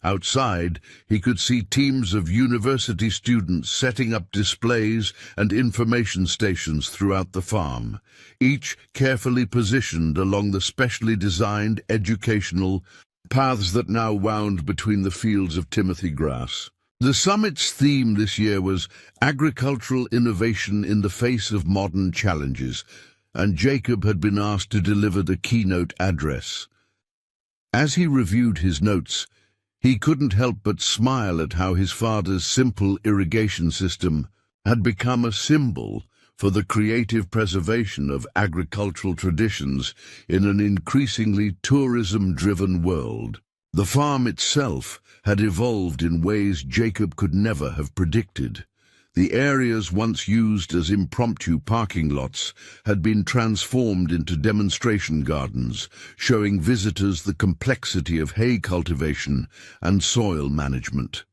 Outside, he could see teams of university students setting up displays and information stations throughout the farm, each carefully positioned along the specially designed educational paths that now wound between the fields of Timothy grass. The summit's theme this year was agricultural innovation in the face of modern challenges, and Jacob had been asked to deliver the keynote address. As he reviewed his notes, he couldn't help but smile at how his father's simple irrigation system had become a symbol for the creative preservation of agricultural traditions in an increasingly tourism-driven world. The farm itself had evolved in ways Jacob could never have predicted. The areas once used as impromptu parking lots had been transformed into demonstration gardens, showing visitors the complexity of hay cultivation and soil management.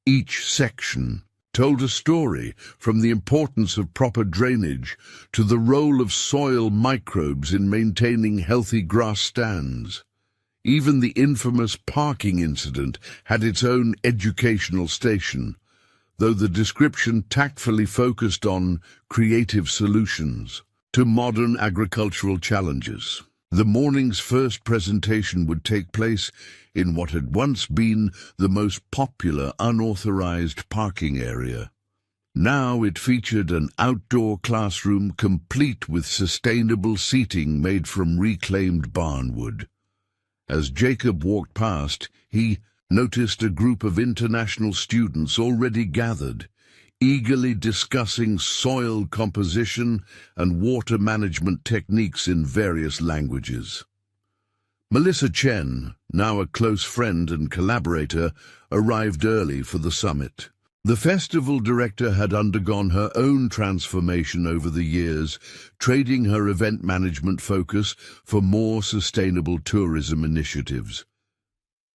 Each section told a story, from the importance of proper drainage to the role of soil microbes in maintaining healthy grass stands. Even the infamous parking incident had its own educational station, though the description tactfully focused on creative solutions to modern agricultural challenges. The morning's first presentation would take place in what had once been the most popular unauthorized parking area. Now it featured an outdoor classroom complete with sustainable seating made from reclaimed barnwood. As Jacob walked past, he noticed a group of international students already gathered, eagerly discussing soil composition and water management techniques in various languages. Melissa Chen, now a close friend and collaborator, arrived early for the summit. The festival director had undergone her own transformation over the years, trading her event management focus for more sustainable tourism initiatives.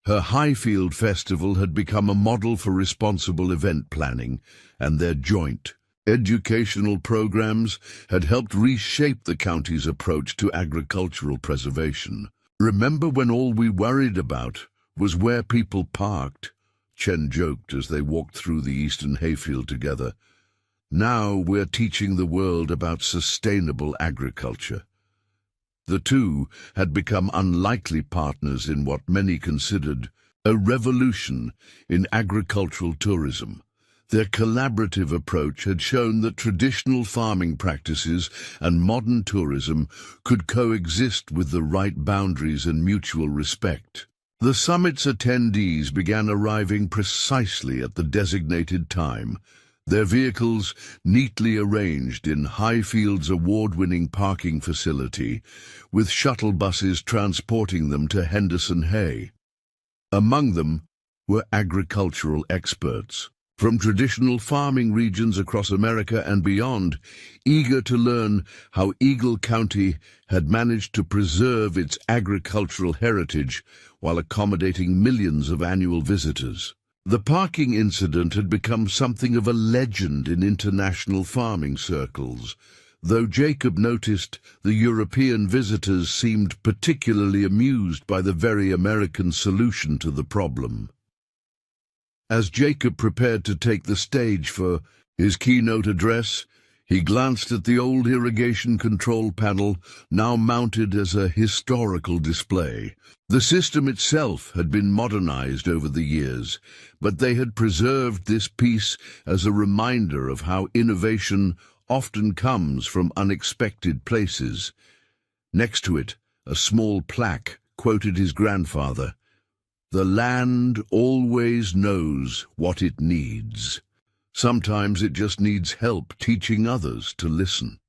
Her Highfield Festival had become a model for responsible event planning, and their joint educational programs had helped reshape the county's approach to agricultural preservation. "Remember when all we worried about was where people parked?" Chen joked as they walked through the eastern hayfield together. "Now we're teaching the world about sustainable agriculture." The two had become unlikely partners in what many considered a revolution in agricultural tourism. Their collaborative approach had shown that traditional farming practices and modern tourism could coexist with the right boundaries and mutual respect. The summit's attendees began arriving precisely at the designated time, their vehicles neatly arranged in Highfield's award-winning parking facility, with shuttle buses transporting them to Henderson Hay. Among them were agricultural experts from traditional farming regions across America and beyond, eager to learn how Eagle County had managed to preserve its agricultural heritage while accommodating millions of annual visitors. The parking incident had become something of a legend in international farming circles, though Jacob noticed the European visitors seemed particularly amused by the very American solution to the problem. As Jacob prepared to take the stage for his keynote address, he glanced at the old irrigation control panel, now mounted as a historical display. The system itself had been modernized over the years, but they had preserved this piece as a reminder of how innovation often comes from unexpected places. Next to it, a small plaque quoted his grandfather, "The land always knows what it needs. Sometimes it just needs help teaching others to listen."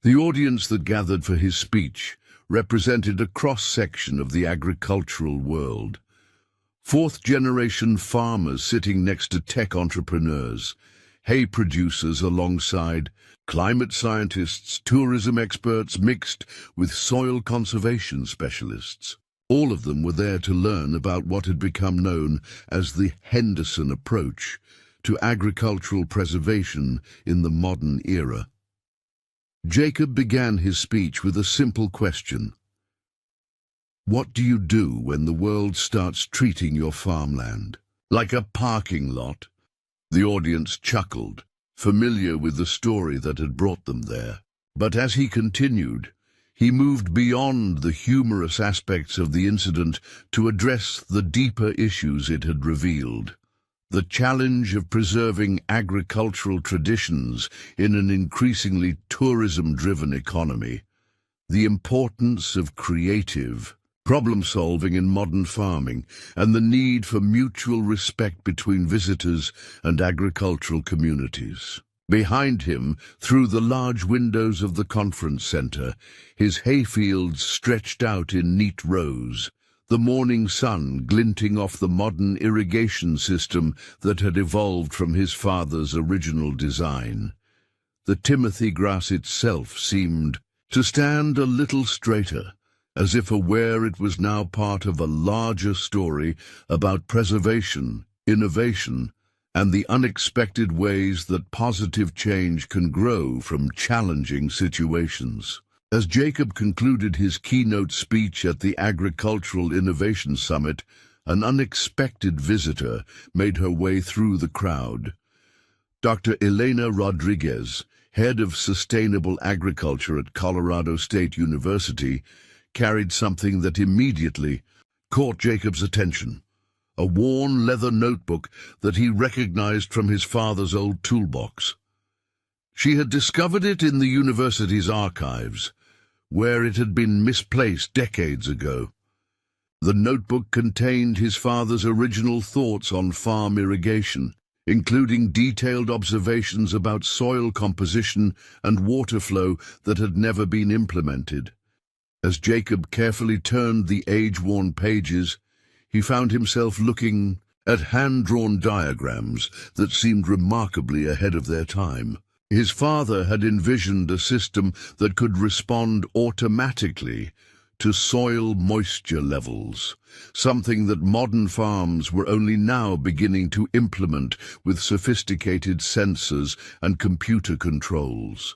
The audience that gathered for his speech represented a cross-section of the agricultural world. Fourth-generation farmers sitting next to tech entrepreneurs, hay producers alongside climate scientists, tourism experts mixed with soil conservation specialists. All of them were there to learn about what had become known as the Henderson approach to agricultural preservation in the modern era. Jacob began his speech with a simple question. What do you do when the world starts treating your farmland like a parking lot? The audience chuckled, familiar with the story that had brought them there. But as he continued, he moved beyond the humorous aspects of the incident to address the deeper issues it had revealed. The challenge of preserving agricultural traditions in an increasingly tourism-driven economy, the importance of creative problem-solving in modern farming, and the need for mutual respect between visitors and agricultural communities. Behind him, through the large windows of the conference center, his hayfields stretched out in neat rows, the morning sun glinting off the modern irrigation system that had evolved from his father's original design. The timothy grass itself seemed to stand a little straighter, as if aware it was now part of a larger story about preservation, innovation, and the unexpected ways that positive change can grow from challenging situations. As Jacob concluded his keynote speech at the Agricultural Innovation Summit, an unexpected visitor made her way through the crowd. Dr. Elena Rodriguez, head of Sustainable Agriculture at Colorado State University, carried something that immediately caught Jacob's attention. A worn leather notebook that he recognized from his father's old toolbox. She had discovered it in the university's archives, where it had been misplaced decades ago. The notebook contained his father's original thoughts on farm irrigation, including detailed observations about soil composition and water flow that had never been implemented. As Jacob carefully turned the age-worn pages, he found himself looking at hand-drawn diagrams that seemed remarkably ahead of their time. His father had envisioned a system that could respond automatically to soil moisture levels, something that modern farms were only now beginning to implement with sophisticated sensors and computer controls.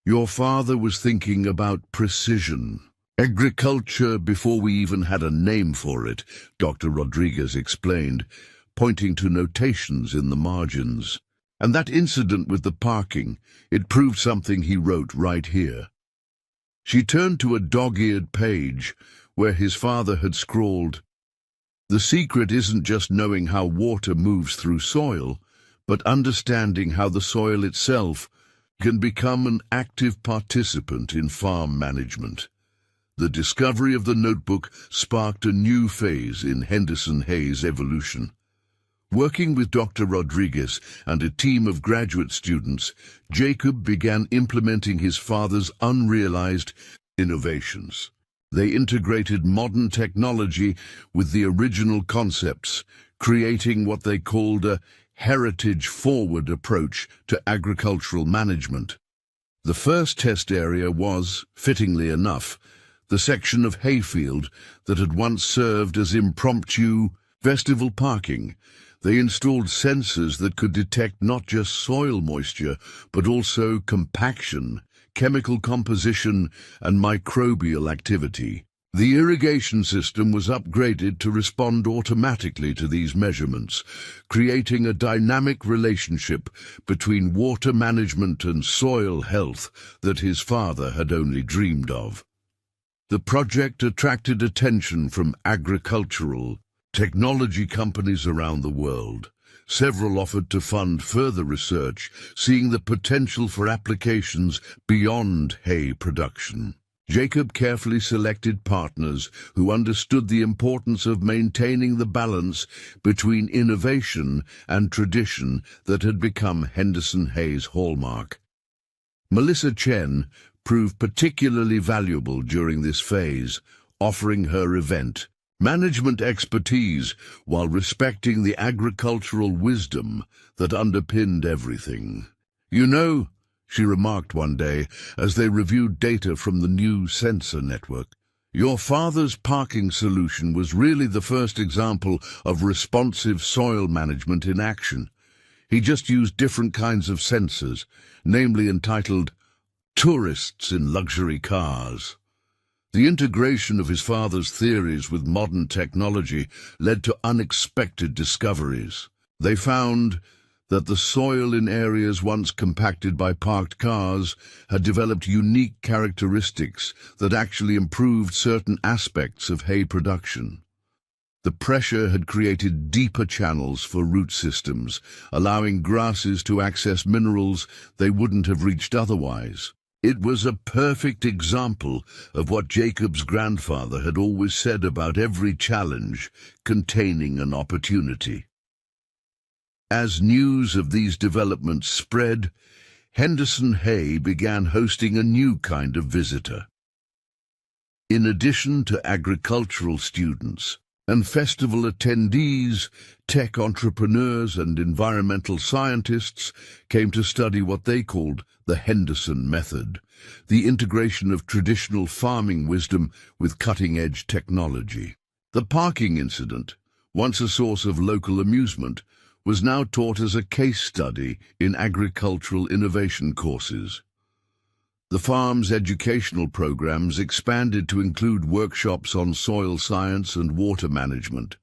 Your father was thinking about precision. Agriculture before we even had a name for it, Dr. Rodriguez explained, pointing to notations in the margins. And that incident with the parking, it proved something he wrote right here. She turned to a dog-eared page where his father had scrawled, "The secret isn't just knowing how water moves through soil, but understanding how the soil itself can become an active participant in farm management." The discovery of the notebook sparked a new phase in Henderson Hayes' evolution. Working with Dr. Rodriguez and a team of graduate students, Jacob began implementing his father's unrealized innovations. They integrated modern technology with the original concepts, creating what they called a heritage-forward approach to agricultural management. The first test area was, fittingly enough, the section of hayfield that had once served as impromptu festival parking. They installed sensors that could detect not just soil moisture, but also compaction, chemical composition, and microbial activity. The irrigation system was upgraded to respond automatically to these measurements, creating a dynamic relationship between water management and soil health that his father had only dreamed of. The project attracted attention from agricultural technology companies around the world. Several offered to fund further research, seeing the potential for applications beyond hay production. Jacob carefully selected partners who understood the importance of maintaining the balance between innovation and tradition that had become Henderson Hayes' hallmark. Melissa Chen proved particularly valuable during this phase, offering her event management expertise while respecting the agricultural wisdom that underpinned everything. "You know," she remarked one day as they reviewed data from the new sensor network, "your father's parking solution was really the first example of responsive soil management in action. He just used different kinds of sensors, namely entitled tourists in luxury cars." The integration of his father's theories with modern technology led to unexpected discoveries. They found that the soil in areas once compacted by parked cars had developed unique characteristics that actually improved certain aspects of hay production. The pressure had created deeper channels for root systems, allowing grasses to access minerals they wouldn't have reached otherwise. It was a perfect example of what Jacob's grandfather had always said about every challenge containing an opportunity. As news of these developments spread, Henderson Hay began hosting a new kind of visitor. In addition to agricultural students and festival attendees, tech entrepreneurs and environmental scientists came to study what they called the Henderson method, the integration of traditional farming wisdom with cutting-edge technology. The parking incident, once a source of local amusement, was now taught as a case study in agricultural innovation courses. The farm's educational programs expanded to include workshops on soil science and water management.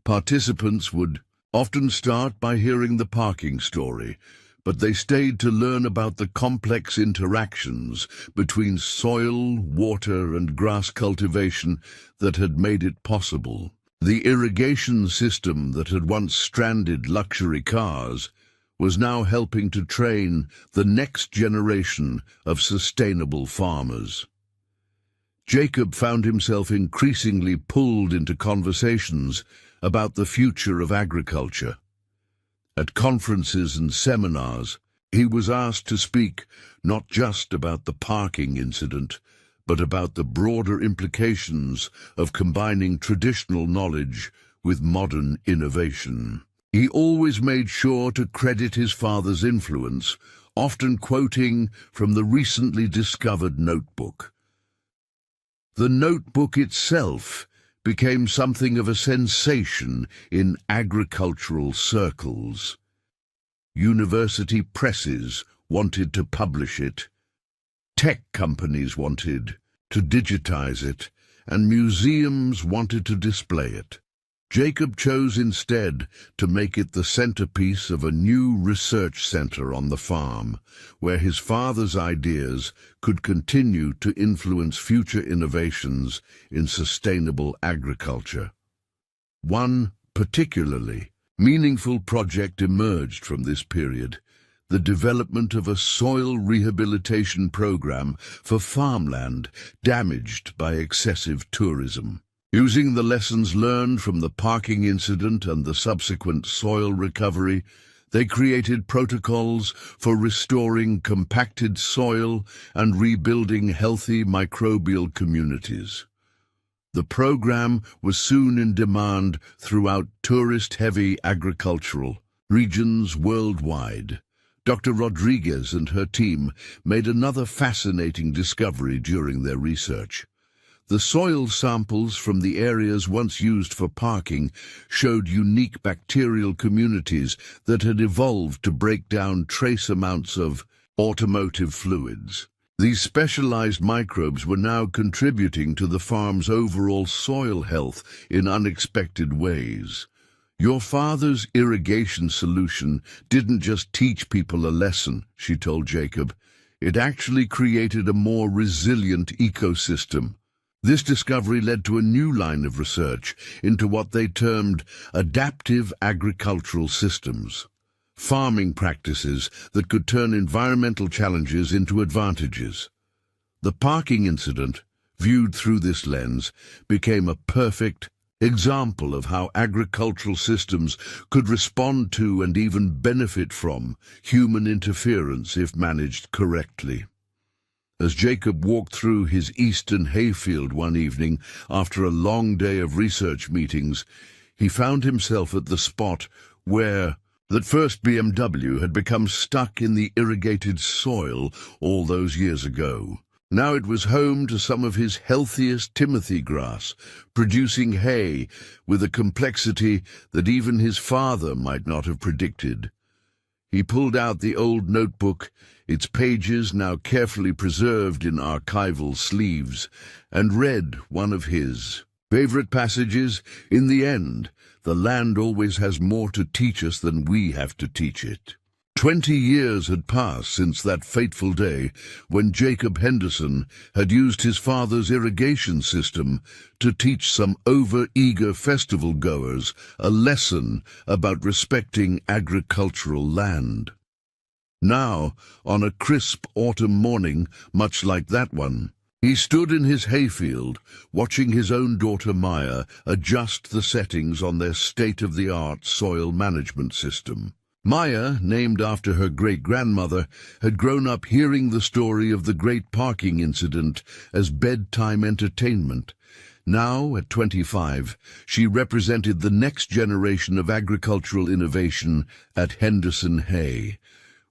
Participants would often start by hearing the parking story, but they stayed to learn about the complex interactions between soil, water, and grass cultivation that had made it possible. The irrigation system that had once stranded luxury cars was now helping to train the next generation of sustainable farmers. Jacob found himself increasingly pulled into conversations about the future of agriculture. At conferences and seminars, he was asked to speak not just about the parking incident, but about the broader implications of combining traditional knowledge with modern innovation. He always made sure to credit his father's influence, often quoting from the recently discovered notebook. The notebook itself became something of a sensation in agricultural circles. University presses wanted to publish it, tech companies wanted to digitize it, and museums wanted to display it. Jacob chose instead to make it the centerpiece of a new research center on the farm, where his father's ideas could continue to influence future innovations in sustainable agriculture. One particularly meaningful project emerged from this period: the development of a soil rehabilitation program for farmland damaged by excessive tourism. Using the lessons learned from the parking incident and the subsequent soil recovery, they created protocols for restoring compacted soil and rebuilding healthy microbial communities. The program was soon in demand throughout tourist-heavy agricultural regions worldwide. Dr. Rodriguez and her team made another fascinating discovery during their research. The soil samples from the areas once used for parking showed unique bacterial communities that had evolved to break down trace amounts of automotive fluids. These specialized microbes were now contributing to the farm's overall soil health in unexpected ways. Your father's irrigation solution didn't just teach people a lesson, she told Jacob. It actually created a more resilient ecosystem. This discovery led to a new line of research into what they termed adaptive agricultural systems, farming practices that could turn environmental challenges into advantages. The parking incident, viewed through this lens, became a perfect example of how agricultural systems could respond to and even benefit from human interference if managed correctly. As Jacob walked through his eastern hayfield one evening after a long day of research meetings, he found himself at the spot where that first BMW had become stuck in the irrigated soil all those years ago. Now it was home to some of his healthiest timothy grass, producing hay with a complexity that even his father might not have predicted. He pulled out the old notebook, its pages now carefully preserved in archival sleeves, and read one of his favorite passages. In the end, the land always has more to teach us than we have to teach it. 20 years had passed since that fateful day when Jacob Henderson had used his father's irrigation system to teach some over-eager festival-goers a lesson about respecting agricultural land. Now, on a crisp autumn morning, much like that one, he stood in his hayfield, watching his own daughter Maya adjust the settings on their state-of-the-art soil management system. Maya, named after her great-grandmother, had grown up hearing the story of the great parking incident as bedtime entertainment. Now, at 25, she represented the next generation of agricultural innovation at Henderson Hay.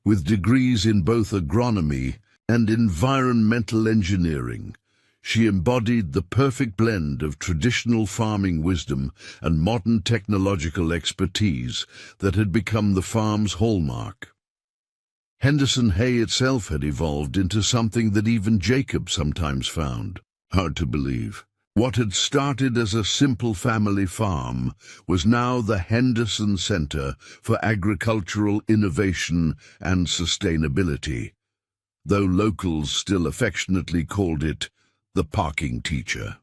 With degrees in both agronomy and environmental engineering, she embodied the perfect blend of traditional farming wisdom and modern technological expertise that had become the farm's hallmark. Henderson Hay itself had evolved into something that even Jacob sometimes found hard to believe. What had started as a simple family farm was now the Henderson Center for Agricultural Innovation and Sustainability, though locals still affectionately called it the parking teacher.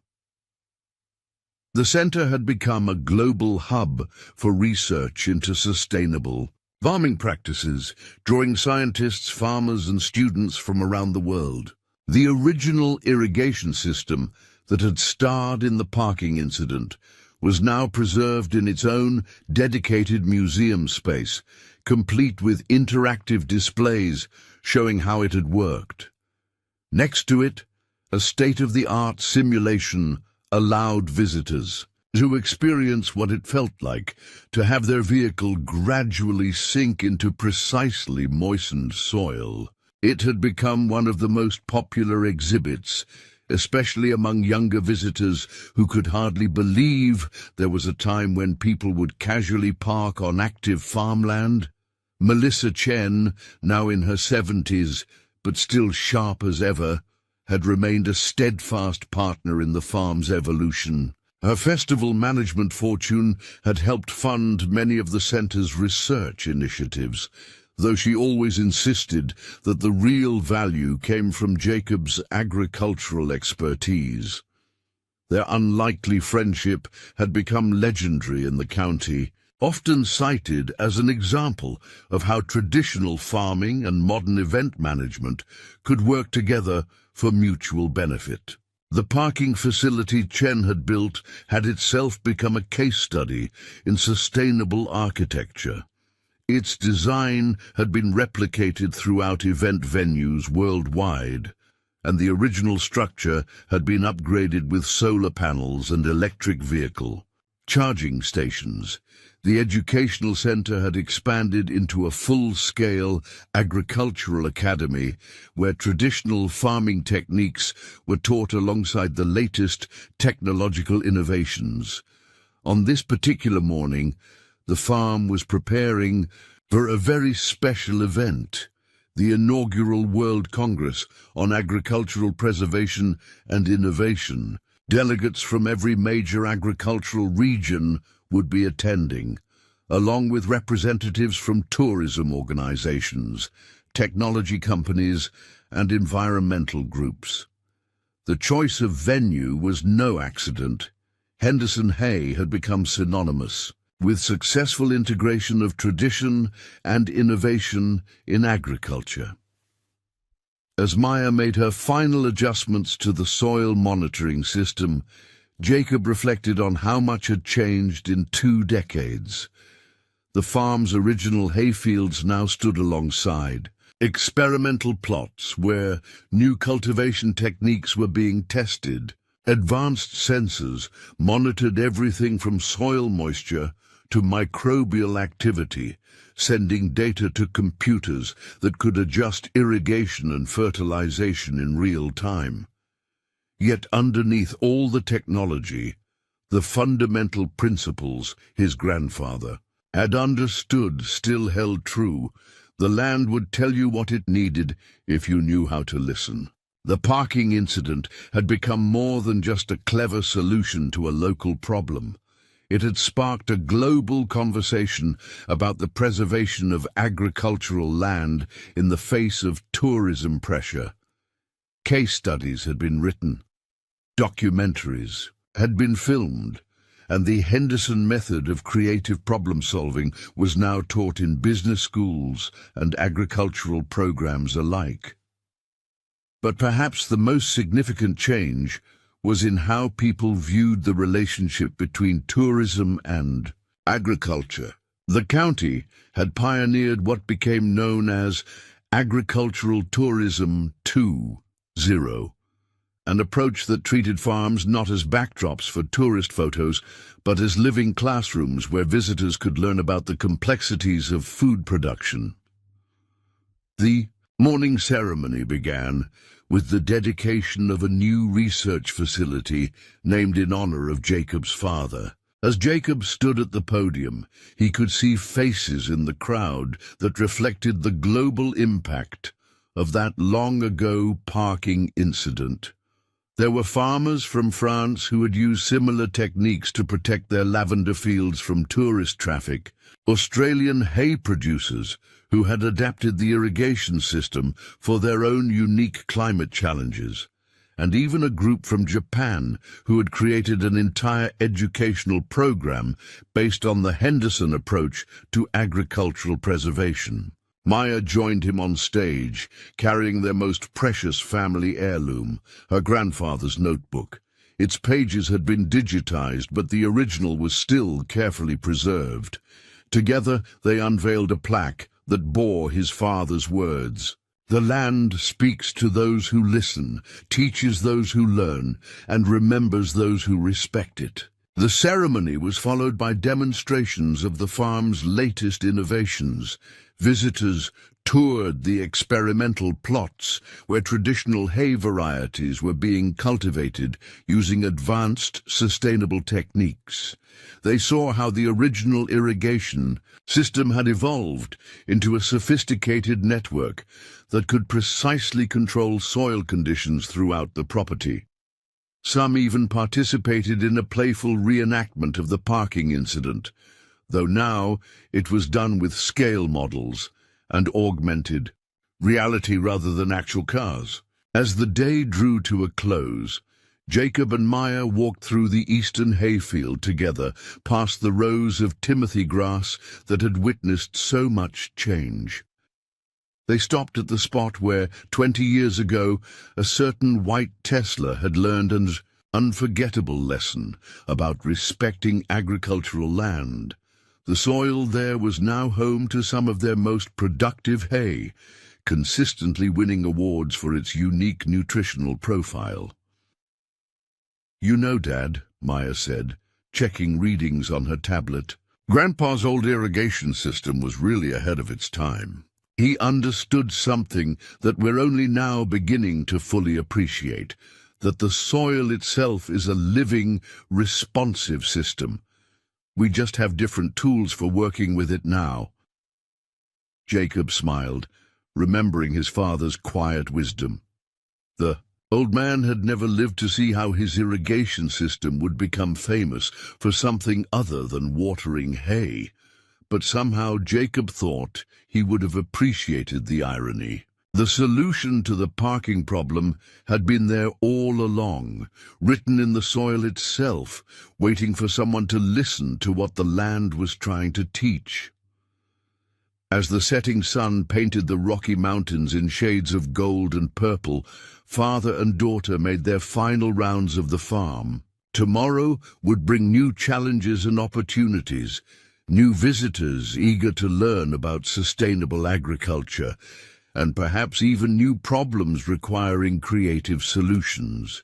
The center had become a global hub for research into sustainable farming practices, drawing scientists, farmers, and students from around the world. The original irrigation system that had starred in the parking incident was now preserved in its own dedicated museum space, complete with interactive displays showing how it had worked. Next to it, a state-of-the-art simulation allowed visitors to experience what it felt like to have their vehicle gradually sink into precisely moistened soil. It had become one of the most popular exhibits, especially among younger visitors who could hardly believe there was a time when people would casually park on active farmland. Melissa Chen, now in her 70s, but still sharp as ever, had remained a steadfast partner in the farm's evolution. Her festival management fortune had helped fund many of the center's research initiatives, though she always insisted that the real value came from Jacob's agricultural expertise. Their unlikely friendship had become legendary in the county, often cited as an example of how traditional farming and modern event management could work together for mutual benefit. The parking facility Chen had built had itself become a case study in sustainable architecture. Its design had been replicated throughout event venues worldwide, and the original structure had been upgraded with solar panels and electric vehicle charging stations. The educational center had expanded into a full-scale agricultural academy where traditional farming techniques were taught alongside the latest technological innovations. On this particular morning, the farm was preparing for a very special event, the inaugural World Congress on Agricultural Preservation and Innovation. Delegates from every major agricultural region would be attending, along with representatives from tourism organizations, technology companies, and environmental groups. The choice of venue was no accident. Henderson Hay had become synonymous with successful integration of tradition and innovation in agriculture. As Maya made her final adjustments to the soil monitoring system, Jacob reflected on how much had changed in 2 decades. The farm's original hayfields now stood alongside experimental plots where new cultivation techniques were being tested. Advanced sensors monitored everything from soil moisture to microbial activity, sending data to computers that could adjust irrigation and fertilization in real time. Yet underneath all the technology, the fundamental principles his grandfather had understood still held true. The land would tell you what it needed if you knew how to listen. The parking incident had become more than just a clever solution to a local problem. It had sparked a global conversation about the preservation of agricultural land in the face of tourism pressure. Case studies had been written, documentaries had been filmed, and the Henderson method of creative problem-solving was now taught in business schools and agricultural programs alike. But perhaps the most significant change was in how people viewed the relationship between tourism and agriculture. The county had pioneered what became known as Agricultural Tourism 2.0, an approach that treated farms not as backdrops for tourist photos, but as living classrooms where visitors could learn about the complexities of food production. The morning ceremony began with the dedication of a new research facility named in honor of Jacob's father. As Jacob stood at the podium, he could see faces in the crowd that reflected the global impact of that long-ago parking incident. There were farmers from France who had used similar techniques to protect their lavender fields from tourist traffic, Australian hay producers who had adapted the irrigation system for their own unique climate challenges, and even a group from Japan who had created an entire educational program based on the Henderson approach to agricultural preservation. Maya joined him on stage, carrying their most precious family heirloom, her grandfather's notebook. Its pages had been digitized, but the original was still carefully preserved. Together they unveiled a plaque that bore his father's words. "The land speaks to those who listen, teaches those who learn, and remembers those who respect it." The ceremony was followed by demonstrations of the farm's latest innovations. Visitors toured the experimental plots where traditional hay varieties were being cultivated using advanced, sustainable techniques. They saw how the original irrigation system had evolved into a sophisticated network that could precisely control soil conditions throughout the property. Some even participated in a playful reenactment of the parking incident, though now it was done with scale models and augmented reality rather than actual cars. As the day drew to a close, Jacob and Maya walked through the eastern hayfield together, past the rows of timothy grass that had witnessed so much change. They stopped at the spot where, 20 years ago, a certain white Tesla had learned an unforgettable lesson about respecting agricultural land. The soil there was now home to some of their most productive hay, consistently winning awards for its unique nutritional profile. "You know, Dad," Maya said, checking readings on her tablet, "Grandpa's old irrigation system was really ahead of its time. He understood something that we're only now beginning to fully appreciate, that the soil itself is a living, responsive system. We just have different tools for working with it now." Jacob smiled, remembering his father's quiet wisdom. The old man had never lived to see how his irrigation system would become famous for something other than watering hay. But somehow Jacob thought he would have appreciated the irony. The solution to the parking problem had been there all along, written in the soil itself, waiting for someone to listen to what the land was trying to teach. As the setting sun painted the Rocky Mountains in shades of gold and purple, father and daughter made their final rounds of the farm. Tomorrow would bring new challenges and opportunities, new visitors eager to learn about sustainable agriculture, and perhaps even new problems requiring creative solutions.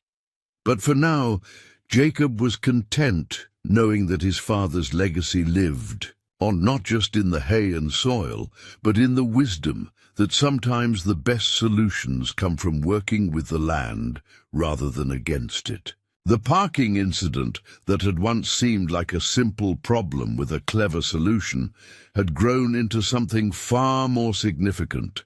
But for now, Jacob was content knowing that his father's legacy lived on not just in the hay and soil, but in the wisdom that sometimes the best solutions come from working with the land rather than against it. The parking incident that had once seemed like a simple problem with a clever solution had grown into something far more significant,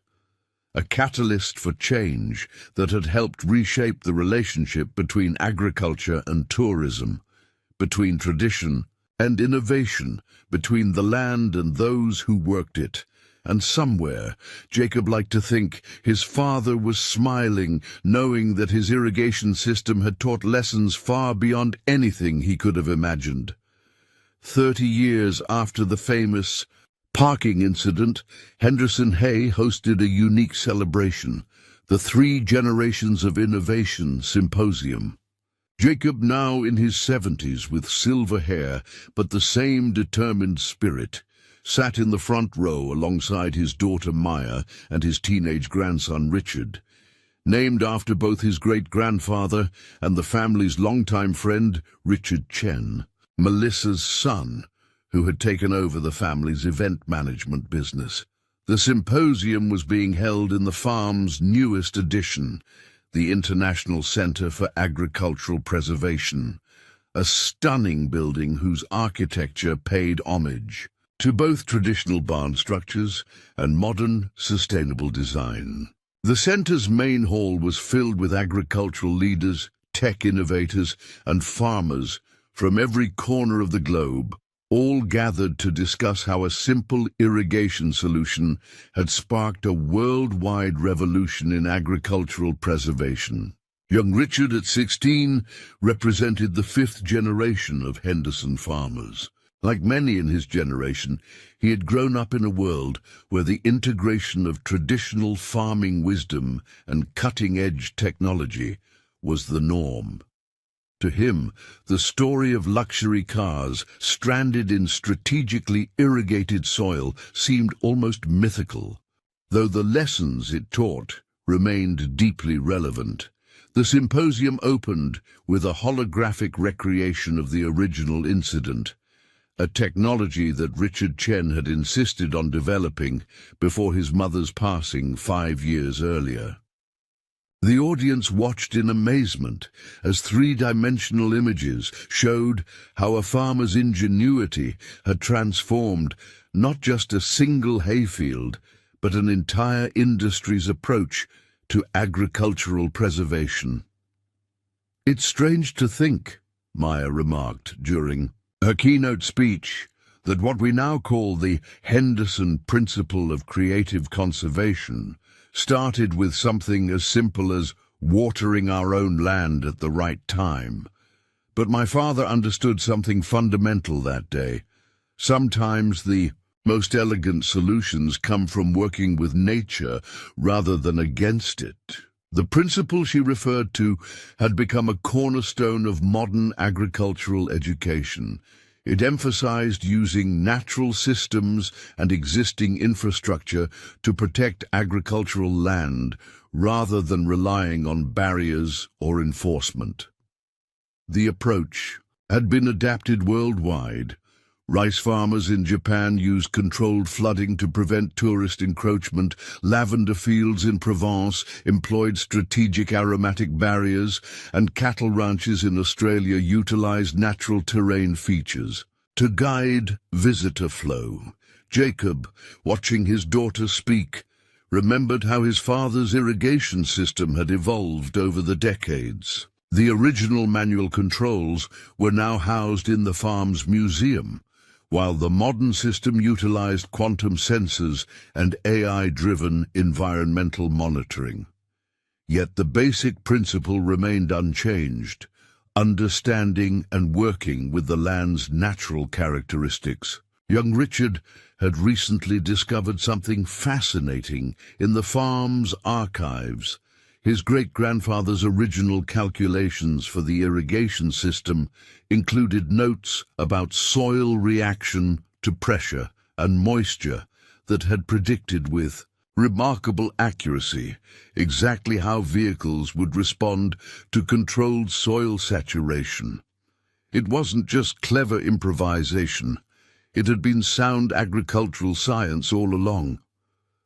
a catalyst for change that had helped reshape the relationship between agriculture and tourism, between tradition and innovation, between the land and those who worked it. And somewhere, Jacob liked to think, his father was smiling, knowing that his irrigation system had taught lessons far beyond anything he could have imagined. 30 years after the famous parking incident, Henderson Hay hosted a unique celebration, the 3 Generations of Innovation Symposium. Jacob, now in his 70s with silver hair, but the same determined spirit, sat in the front row alongside his daughter Maya and his teenage grandson Richard. Named after both his great-grandfather and the family's longtime friend Richard Chen, Melissa's son, who had taken over the family's event management business. The symposium was being held in the farm's newest addition, the International Center for Agricultural Preservation, a stunning building whose architecture paid homage to both traditional barn structures and modern, sustainable design. The center's main hall was filled with agricultural leaders, tech innovators, and farmers from every corner of the globe, all gathered to discuss how a simple irrigation solution had sparked a worldwide revolution in agricultural preservation. Young Richard, at 16, represented the 5th generation of Henderson farmers. Like many in his generation, he had grown up in a world where the integration of traditional farming wisdom and cutting-edge technology was the norm. To him, the story of luxury cars stranded in strategically irrigated soil seemed almost mythical, though the lessons it taught remained deeply relevant. The symposium opened with a holographic recreation of the original incident, a technology that Richard Chen had insisted on developing before his mother's passing 5 years earlier. The audience watched in amazement as three-dimensional images showed how a farmer's ingenuity had transformed not just a single hayfield, but an entire industry's approach to agricultural preservation. "It's strange to think," Maya remarked during her keynote speech, "that what we now call the Henderson Principle of Creative Conservation started with something as simple as watering our own land at the right time. But my father understood something fundamental that day. Sometimes the most elegant solutions come from working with nature rather than against it." The principle she referred to had become a cornerstone of modern agricultural education. It emphasized using natural systems and existing infrastructure to protect agricultural land rather than relying on barriers or enforcement. The approach had been adapted worldwide. Rice farmers in Japan used controlled flooding to prevent tourist encroachment. Lavender fields in Provence employed strategic aromatic barriers, and cattle ranches in Australia utilized natural terrain features to guide visitor flow. Jacob, watching his daughter speak, remembered how his father's irrigation system had evolved over the decades. The original manual controls were now housed in the farm's museum, while the modern system utilized quantum sensors and AI-driven environmental monitoring. Yet the basic principle remained unchanged: understanding and working with the land's natural characteristics. Young Richard had recently discovered something fascinating in the farm's archives. His great-grandfather's original calculations for the irrigation system included notes about soil reaction to pressure and moisture that had predicted with remarkable accuracy exactly how vehicles would respond to controlled soil saturation. It wasn't just clever improvisation. It had been sound agricultural science all along.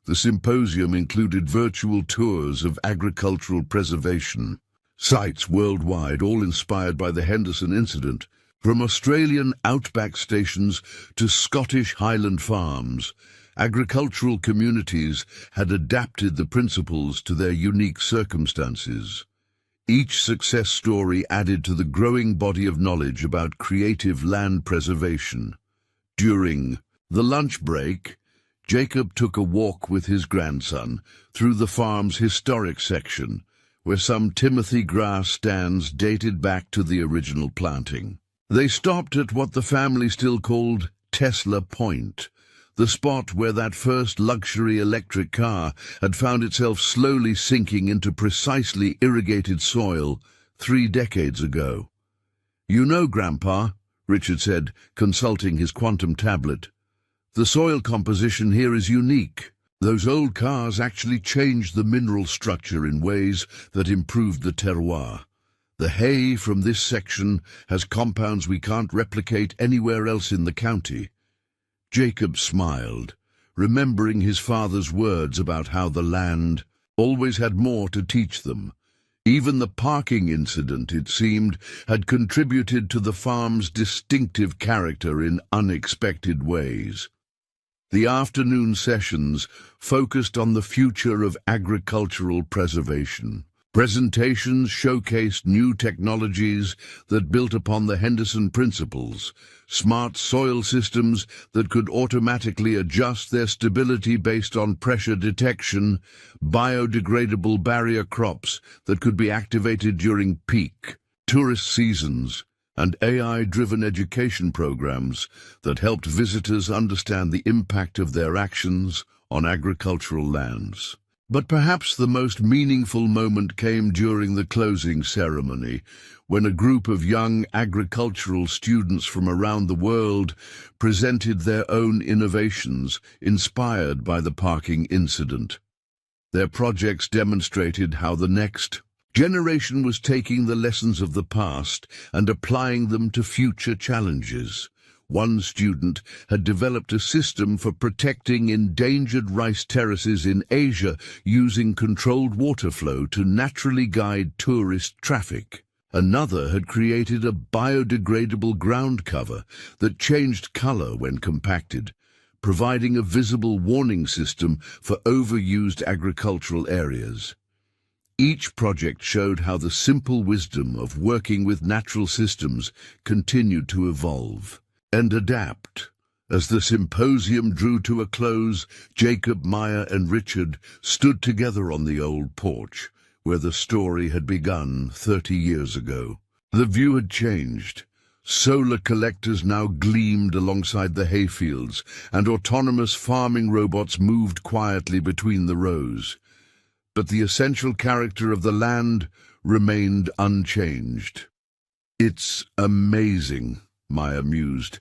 The symposium included virtual tours of agricultural preservation sites worldwide, all inspired by the Henderson incident. From Australian outback stations to Scottish Highland farms, agricultural communities had adapted the principles to their unique circumstances. Each success story added to the growing body of knowledge about creative land preservation. During the lunch break, Jacob took a walk with his grandson through the farm's historic section, where some Timothy grass stands dated back to the original planting. They stopped at what the family still called Tesla Point, the spot where that first luxury electric car had found itself slowly sinking into precisely irrigated soil 3 decades ago. "You know, Grandpa," Richard said, consulting his quantum tablet, "the soil composition here is unique. Those old cars actually changed the mineral structure in ways that improved the terroir. The hay from this section has compounds we can't replicate anywhere else in the county." Jacob smiled, remembering his father's words about how the land always had more to teach them. Even the parking incident, it seemed, had contributed to the farm's distinctive character in unexpected ways. The afternoon sessions focused on the future of agricultural preservation. Presentations showcased new technologies that built upon the Henderson principles, smart soil systems that could automatically adjust their stability based on pressure detection, biodegradable barrier crops that could be activated during peak tourist seasons, and AI-driven education programs that helped visitors understand the impact of their actions on agricultural lands. But perhaps the most meaningful moment came during the closing ceremony, when a group of young agricultural students from around the world presented their own innovations inspired by the parking incident. Their projects demonstrated how the next generation was taking the lessons of the past and applying them to future challenges. One student had developed a system for protecting endangered rice terraces in Asia using controlled water flow to naturally guide tourist traffic. Another had created a biodegradable ground cover that changed color when compacted, providing a visible warning system for overused agricultural areas. Each project showed how the simple wisdom of working with natural systems continued to evolve and adapt. As the symposium drew to a close, Jacob, Maya, and Richard stood together on the old porch, where the story had begun 30 years ago. The view had changed. Solar collectors now gleamed alongside the hayfields, and autonomous farming robots moved quietly between the rows. But the essential character of the land remained unchanged. "It's amazing," Maya mused,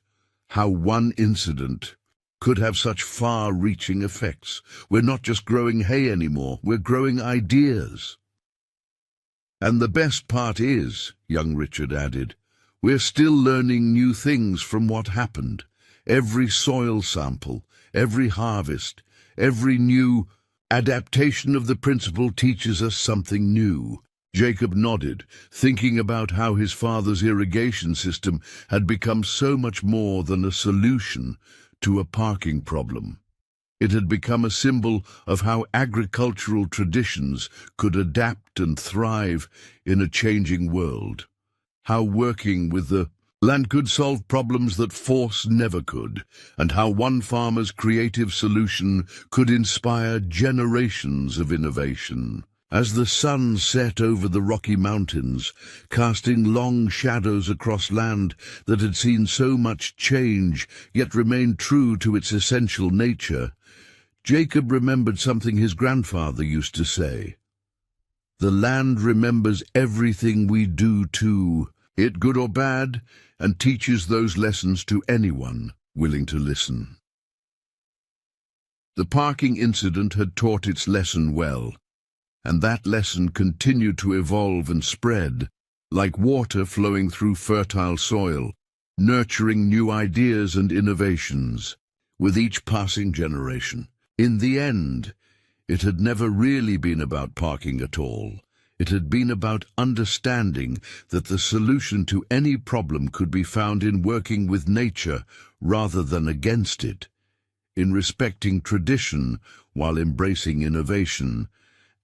"how one incident could have such far-reaching effects. We're not just growing hay anymore, we're growing ideas." "And the best part is," young Richard added, "we're still learning new things from what happened. Every soil sample, every harvest, every new adaptation of the principle teaches us something new." Jacob nodded, thinking about how his father's irrigation system had become so much more than a solution to a parking problem. It had become a symbol of how agricultural traditions could adapt and thrive in a changing world, how working with the land could solve problems that force never could, and how one farmer's creative solution could inspire generations of innovation. As the sun set over the Rocky Mountains, casting long shadows across land that had seen so much change, yet remained true to its essential nature, Jacob remembered something his grandfather used to say. "The land remembers everything we do too, it good or bad, and teaches those lessons to anyone willing to listen." The parking incident had taught its lesson well, and that lesson continued to evolve and spread, like water flowing through fertile soil, nurturing new ideas and innovations with each passing generation. In the end, it had never really been about parking at all. It had been about understanding that the solution to any problem could be found in working with nature rather than against it, in respecting tradition while embracing innovation,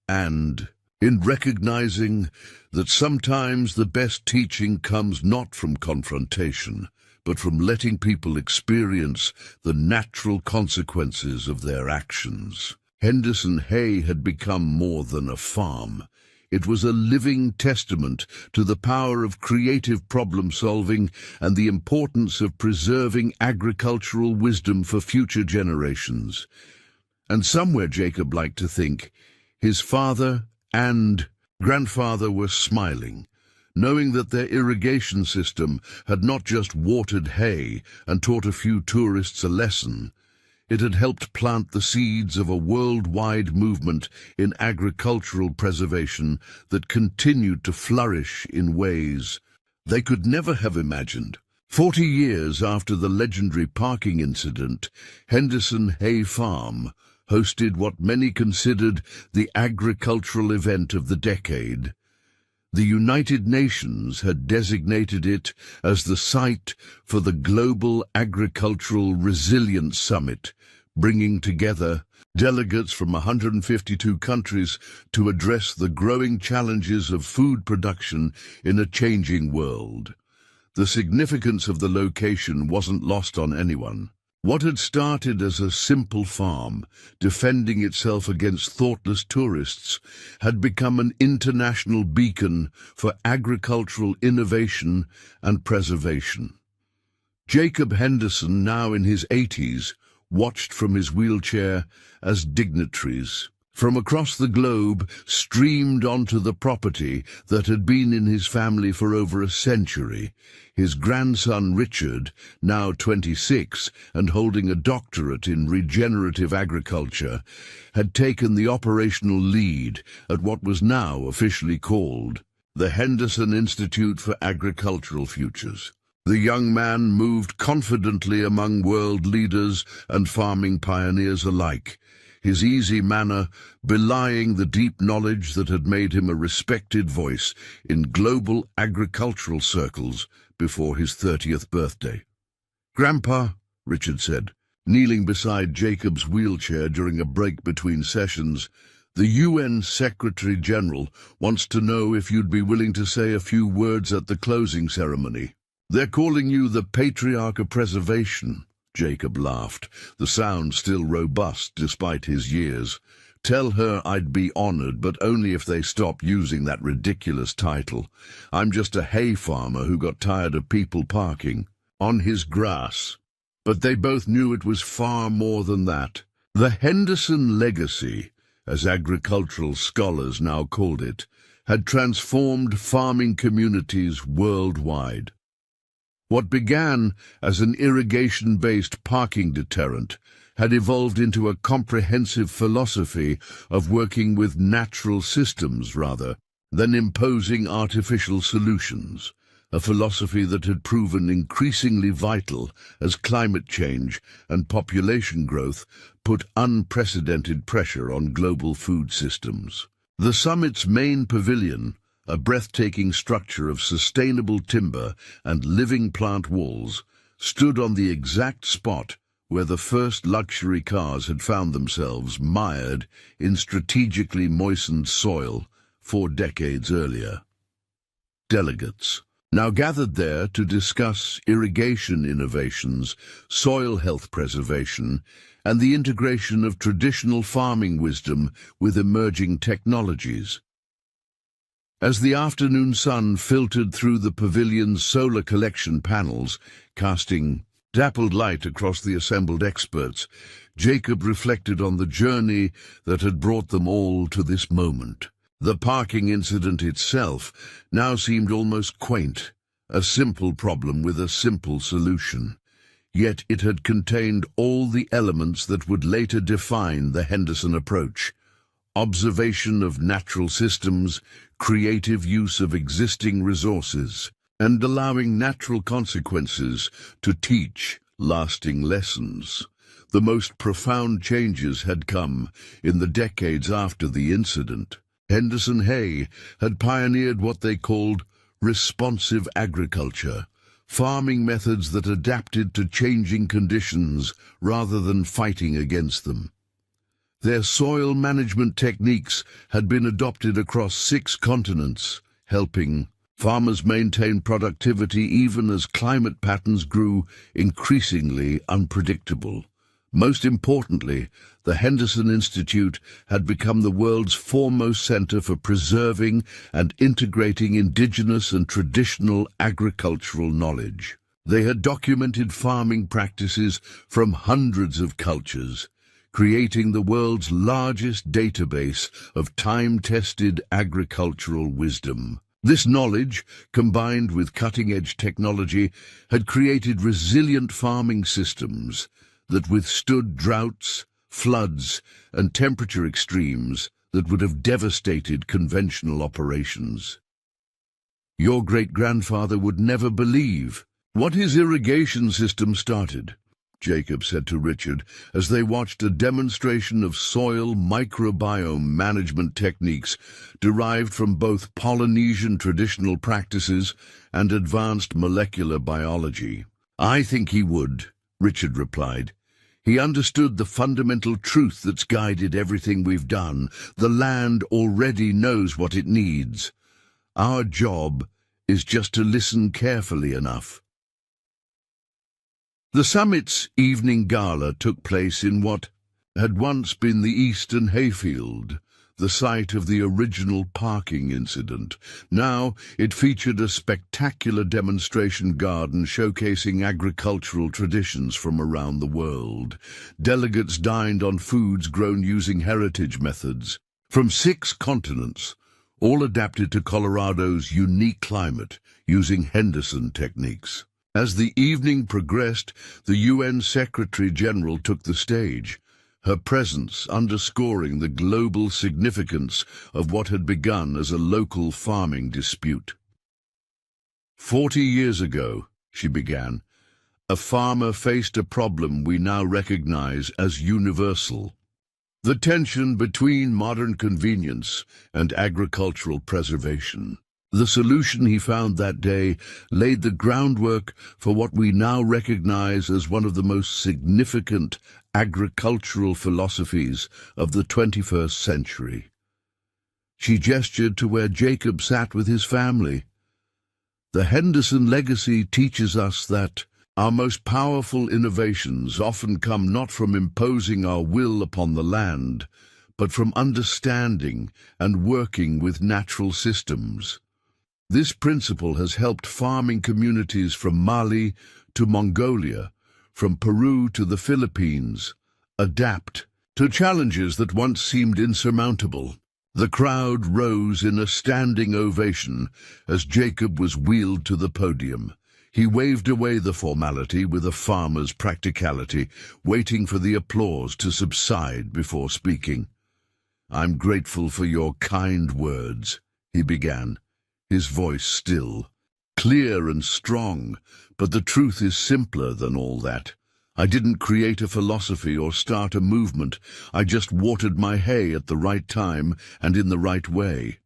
and in recognizing that sometimes the best teaching comes not from confrontation, but from letting people experience the natural consequences of their actions. Henderson Hay had become more than a farm. It was a living testament to the power of creative problem-solving and the importance of preserving agricultural wisdom for future generations. And somewhere, Jacob liked to think, his father and grandfather were smiling, knowing that their irrigation system had not just watered hay and taught a few tourists a lesson. It had helped plant the seeds of a worldwide movement in agricultural preservation that continued to flourish in ways they could never have imagined. 40 years after the legendary parking incident, Henderson Hay Farm hosted what many considered the agricultural event of the decade. The United Nations had designated it as the site for the Global Agricultural Resilience Summit, bringing together delegates from 152 countries to address the growing challenges of food production in a changing world. The significance of the location wasn't lost on anyone. What had started as a simple farm, defending itself against thoughtless tourists, had become an international beacon for agricultural innovation and preservation. Jacob Henderson, now in his 80s, watched from his wheelchair as dignitaries from across the globe streamed onto the property that had been in his family for over a century. His grandson Richard, now 26 and holding a doctorate in regenerative agriculture, had taken the operational lead at what was now officially called the Henderson Institute for Agricultural Futures. The young man moved confidently among world leaders and farming pioneers alike, his easy manner belying the deep knowledge that had made him a respected voice in global agricultural circles before his 30th birthday. "Grandpa," Richard said, kneeling beside Jacob's wheelchair during a break between sessions, "the UN Secretary-General wants to know if you'd be willing to say a few words at the closing ceremony. They're calling you the Patriarch of Preservation." Jacob laughed, the sound still robust despite his years. "Tell her I'd be honored, but only if they stop using that ridiculous title. I'm just a hay farmer who got tired of people parking on his grass." But they both knew it was far more than that. The Henderson legacy, as agricultural scholars now called it, had transformed farming communities worldwide. What began as an irrigation-based parking deterrent had evolved into a comprehensive philosophy of working with natural systems rather than imposing artificial solutions, a philosophy that had proven increasingly vital as climate change and population growth put unprecedented pressure on global food systems. The summit's main pavilion, a breathtaking structure of sustainable timber and living plant walls, stood on the exact spot where the first luxury cars had found themselves mired in strategically moistened soil 4 decades earlier. Delegates, now gathered there to discuss irrigation innovations, soil health preservation, and the integration of traditional farming wisdom with emerging technologies. As the afternoon sun filtered through the pavilion's solar collection panels, casting dappled light across the assembled experts, Jacob reflected on the journey that had brought them all to this moment. The parking incident itself now seemed almost quaint, a simple problem with a simple solution. Yet it had contained all the elements that would later define the Henderson approach: observation of natural systems, creative use of existing resources, and allowing natural consequences to teach lasting lessons. The most profound changes had come in the decades after the incident. Henderson Hay had pioneered what they called responsive agriculture, farming methods that adapted to changing conditions rather than fighting against them. Their soil management techniques had been adopted across 6 continents, helping farmers maintain productivity even as climate patterns grew increasingly unpredictable. Most importantly, the Henderson Institute had become the world's foremost center for preserving and integrating indigenous and traditional agricultural knowledge. They had documented farming practices from hundreds of cultures, creating the world's largest database of time-tested agricultural wisdom. This knowledge, combined with cutting-edge technology, had created resilient farming systems that withstood droughts, floods, and temperature extremes that would have devastated conventional operations. "Your great-grandfather would never believe what his irrigation system started," Jacob said to Richard as they watched a demonstration of soil microbiome management techniques derived from both Polynesian traditional practices and advanced molecular biology. "I think he would," Richard replied. "He understood the fundamental truth that's guided everything we've done. The land already knows what it needs. Our job is just to listen carefully enough." The summit's evening gala took place in what had once been the Eastern Hayfield, the site of the original parking incident. Now it featured a spectacular demonstration garden showcasing agricultural traditions from around the world. Delegates dined on foods grown using heritage methods from 6 continents, all adapted to Colorado's unique climate using Henderson techniques. As the evening progressed, the UN Secretary-General took the stage, her presence underscoring the global significance of what had begun as a local farming dispute. 40 years ago, she began, a farmer faced a problem we now recognize as universal: the tension between modern convenience and agricultural preservation. The solution he found that day laid the groundwork for what we now recognize as one of the most significant agricultural philosophies of the 21st century. She gestured to where Jacob sat with his family. The Henderson legacy teaches us that our most powerful innovations often come not from imposing our will upon the land, but from understanding and working with natural systems. This principle has helped farming communities from Mali to Mongolia, from Peru to the Philippines, adapt to challenges that once seemed insurmountable. The crowd rose in a standing ovation as Jacob was wheeled to the podium. He waved away the formality with a farmer's practicality, waiting for the applause to subside before speaking. "I'm grateful for your kind words," he began, his voice still, clear and strong, but the truth is simpler than all that. I didn't create a philosophy or start a movement. I just watered my hay at the right time and in the right way.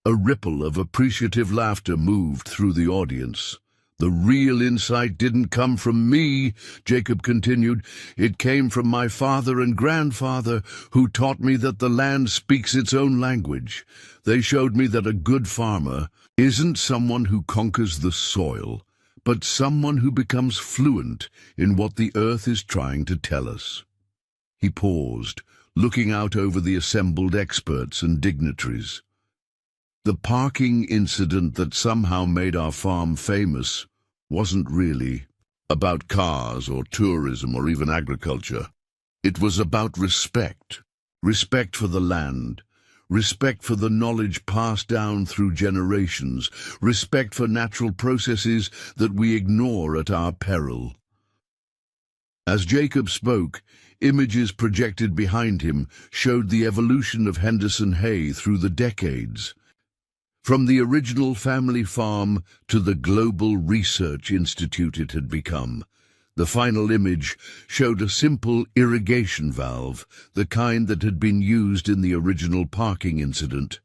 A ripple of appreciative laughter moved through the audience. "The real insight didn't come from me," Jacob continued. "It came from my father and grandfather, who taught me that the land speaks its own language. They showed me that a good farmer isn't someone who conquers the soil, but someone who becomes fluent in what the earth is trying to tell us." He paused, looking out over the assembled experts and dignitaries. The parking incident that somehow made our farm famous wasn't really about cars or tourism or even agriculture. It was about respect. Respect for the land. Respect for the knowledge passed down through generations. Respect for natural processes that we ignore at our peril. As Jacob spoke, images projected behind him showed the evolution of Henderson hay through the decades. From the original family farm to the global research institute it had become. The final image showed a simple irrigation valve, the kind that had been used in the original parking incident.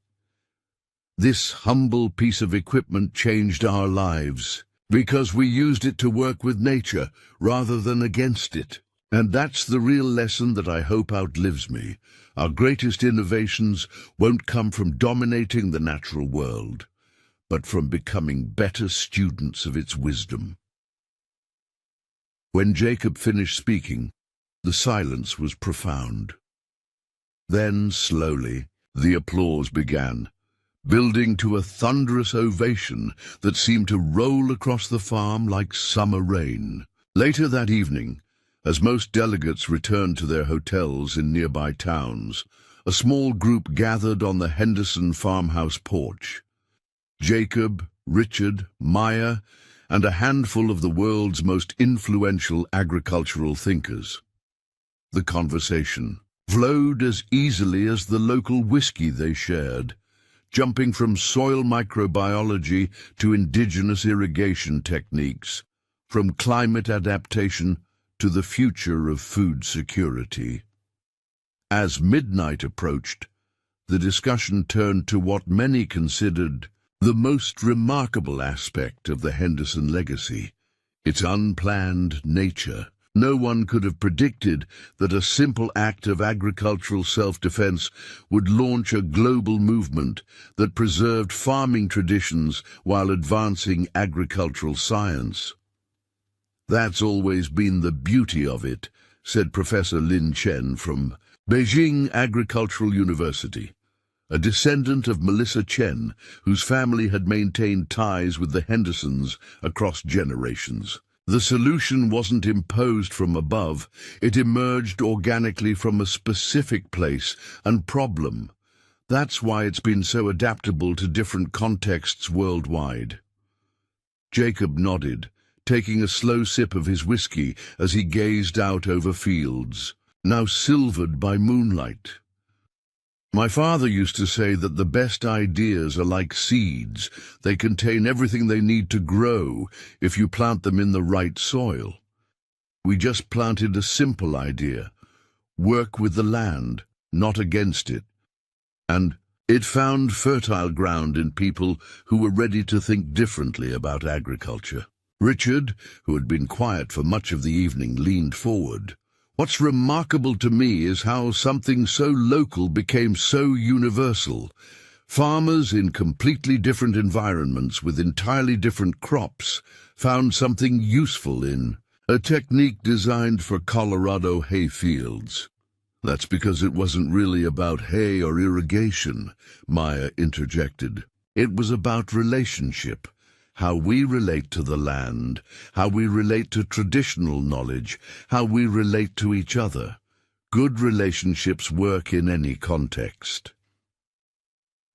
This humble piece of equipment changed our lives, because we used it to work with nature rather than against it. And that's the real lesson that I hope outlives me. Our greatest innovations won't come from dominating the natural world, but from becoming better students of its wisdom. When Jacob finished speaking, the silence was profound. Then, slowly, the applause began, building to a thunderous ovation that seemed to roll across the farm like summer rain. Later that evening, as most delegates returned to their hotels in nearby towns, a small group gathered on the Henderson farmhouse porch. Jacob, Richard, Maya, and a handful of the world's most influential agricultural thinkers. The conversation flowed as easily as the local whiskey they shared, jumping from soil microbiology to indigenous irrigation techniques, from climate adaptation to the future of food security. As midnight approached, the discussion turned to what many considered the most remarkable aspect of the Henderson legacy, its unplanned nature. No one could have predicted that a simple act of agricultural self-defense would launch a global movement that preserved farming traditions while advancing agricultural science. That's always been the beauty of it, said Professor Lin Chen from Beijing Agricultural University, a descendant of Melissa Chen, whose family had maintained ties with the Hendersons across generations. The solution wasn't imposed from above, it emerged organically from a specific place and problem. That's why it's been so adaptable to different contexts worldwide. Jacob nodded, taking a slow sip of his whiskey as he gazed out over fields, now silvered by moonlight. My father used to say that the best ideas are like seeds. They contain everything they need to grow if you plant them in the right soil. We just planted a simple idea. Work with the land, not against it. And it found fertile ground in people who were ready to think differently about agriculture. Richard, who had been quiet for much of the evening, leaned forward. What's remarkable to me is how something so local became so universal. Farmers in completely different environments with entirely different crops found something useful in a technique designed for Colorado hay fields. That's because it wasn't really about hay or irrigation, Maya interjected. It was about relationship. How we relate to the land, how we relate to traditional knowledge, how we relate to each other. Good relationships work in any context.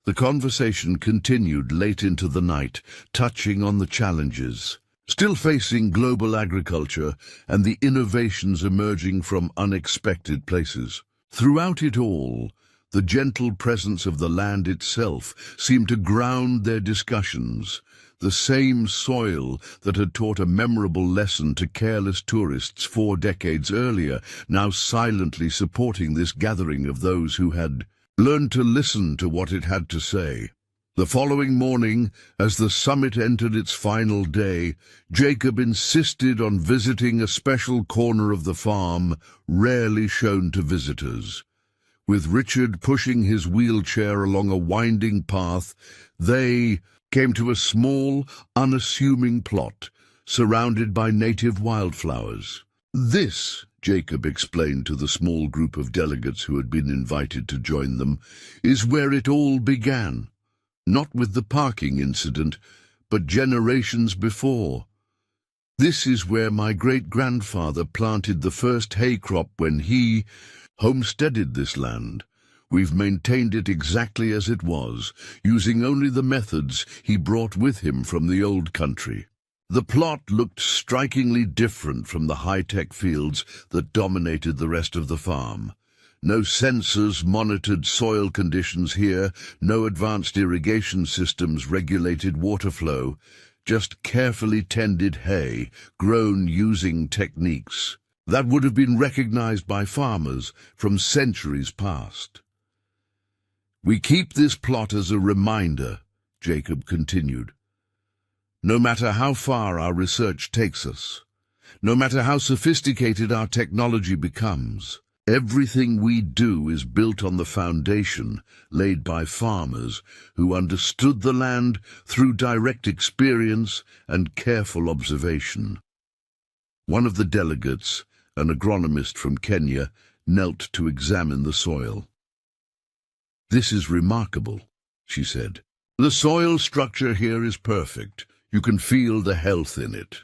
The conversation continued late into the night, touching on the challenges still facing global agriculture and the innovations emerging from unexpected places. Throughout it all, the gentle presence of the land itself seemed to ground their discussions. The same soil that had taught a memorable lesson to careless tourists 4 decades earlier, now silently supporting this gathering of those who had learned to listen to what it had to say. The following morning, as the summit entered its final day, Jacob insisted on visiting a special corner of the farm rarely shown to visitors. With Richard pushing his wheelchair along a winding path, they came to a small, unassuming plot, surrounded by native wildflowers. This, Jacob explained to the small group of delegates who had been invited to join them, is where it all began. Not with the parking incident, but generations before. This is where my great-grandfather planted the first hay crop when he homesteaded this land. We've maintained it exactly as it was, using only the methods he brought with him from the old country. The plot looked strikingly different from the high-tech fields that dominated the rest of the farm. No sensors monitored soil conditions here, no advanced irrigation systems regulated water flow, just carefully tended hay, grown using techniques that would have been recognized by farmers from centuries past. We keep this plot as a reminder, Jacob continued. No matter how far our research takes us, no matter how sophisticated our technology becomes, everything we do is built on the foundation laid by farmers who understood the land through direct experience and careful observation. One of the delegates, an agronomist from Kenya, knelt to examine the soil. "This is remarkable," she said. "The soil structure here is perfect. You can feel the health in it."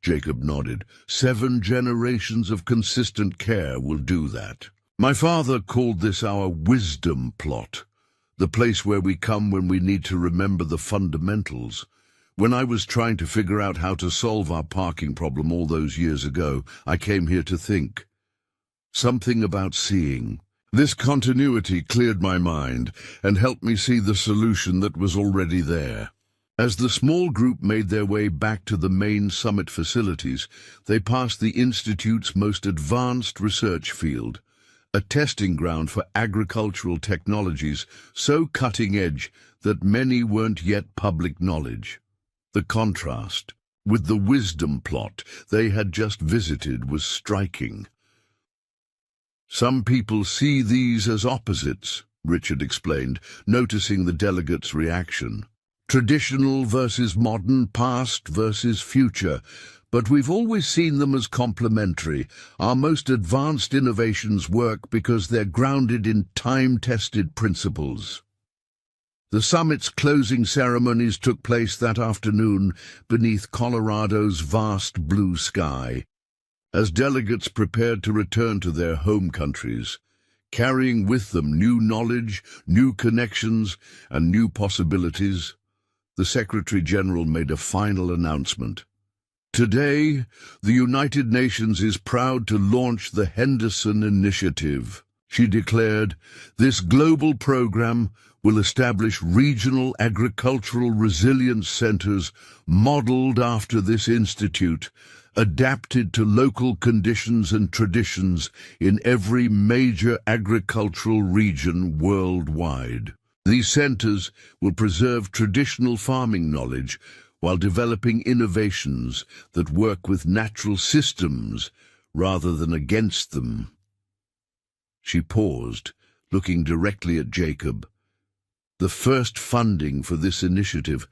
Jacob nodded. 7 generations of consistent care will do that. My father called this our wisdom plot, the place where we come when we need to remember the fundamentals. When I was trying to figure out how to solve our parking problem all those years ago, I came here to think. Something about seeing. This continuity cleared my mind and helped me see the solution that was already there. As the small group made their way back to the main summit facilities, they passed the Institute's most advanced research field, a testing ground for agricultural technologies so cutting-edge that many weren't yet public knowledge. The contrast with the wisdom plot they had just visited was striking. "Some people see these as opposites," Richard explained, noticing the delegates' reaction. "Traditional versus modern, past versus future. But we've always seen them as complementary. Our most advanced innovations work because they're grounded in time-tested principles. The summit's closing ceremonies took place that afternoon beneath Colorado's vast blue sky. As delegates prepared to return to their home countries, carrying with them new knowledge, new connections, and new possibilities, the Secretary-General made a final announcement. Today, the United Nations is proud to launch the Henderson Initiative. She declared, this global program will establish regional agricultural resilience centers modeled after this institute, adapted to local conditions and traditions in every major agricultural region worldwide. These centers will preserve traditional farming knowledge while developing innovations that work with natural systems rather than against them. She paused, looking directly at Jacob. The first funding for this initiative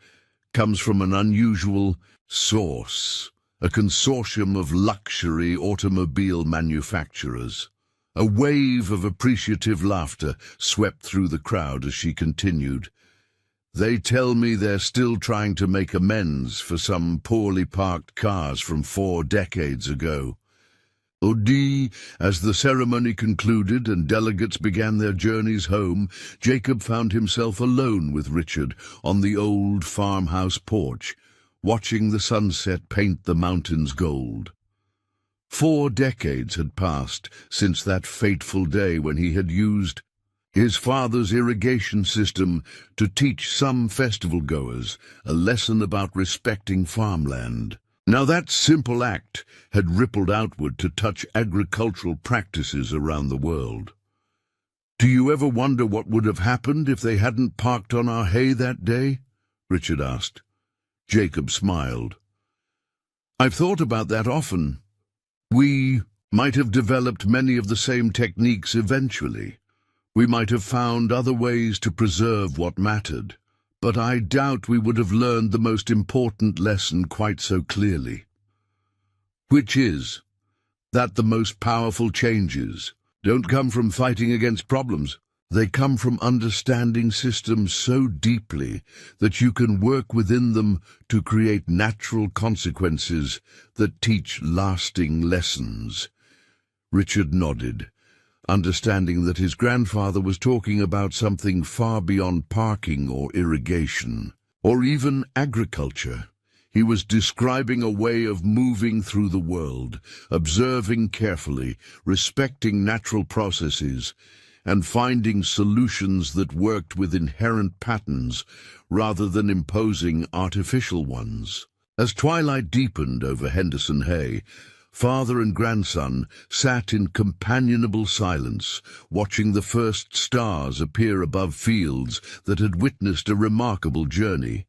comes from an unusual source, a consortium of luxury automobile manufacturers. A wave of appreciative laughter swept through the crowd as she continued. They tell me they're still trying to make amends for some poorly parked cars from 4 decades ago. As the ceremony concluded and delegates began their journeys home, Jacob found himself alone with Richard on the old farmhouse porch, watching the sunset paint the mountains gold. 4 decades had passed since that fateful day when he had used his father's irrigation system to teach some festival-goers a lesson about respecting farmland. Now that simple act had rippled outward to touch agricultural practices around the world. Do you ever wonder what would have happened if they hadn't parked on our hay that day? Richard asked. Jacob smiled. I've thought about that often. We might have developed many of the same techniques eventually. We might have found other ways to preserve what mattered, but I doubt we would have learned the most important lesson quite so clearly. Which is that the most powerful changes don't come from fighting against problems. They come from understanding systems so deeply that you can work within them to create natural consequences that teach lasting lessons. Richard nodded, understanding that his grandfather was talking about something far beyond parking or irrigation, or even agriculture. He was describing a way of moving through the world, observing carefully, respecting natural processes, and finding solutions that worked with inherent patterns rather than imposing artificial ones. As twilight deepened over Henderson Hay, father and grandson sat in companionable silence, watching the first stars appear above fields that had witnessed a remarkable journey.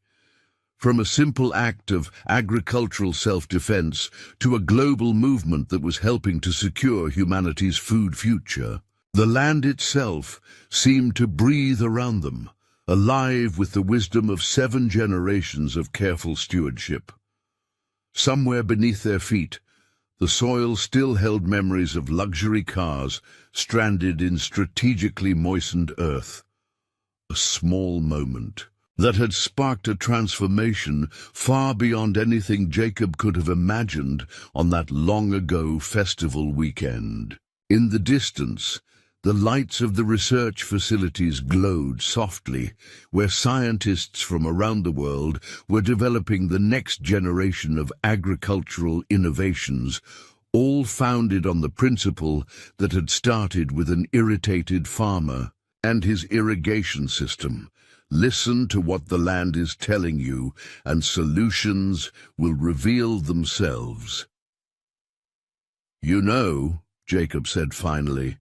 From a simple act of agricultural self-defense to a global movement that was helping to secure humanity's food future, the land itself seemed to breathe around them, alive with the wisdom of 7 generations of careful stewardship. Somewhere beneath their feet, the soil still held memories of luxury cars stranded in strategically moistened earth. A small moment that had sparked a transformation far beyond anything Jacob could have imagined on that long-ago festival weekend. In the distance, the lights of the research facilities glowed softly, where scientists from around the world were developing the next generation of agricultural innovations, all founded on the principle that had started with an irritated farmer and his irrigation system. Listen to what the land is telling you, and solutions will reveal themselves. You know, Jacob said finally,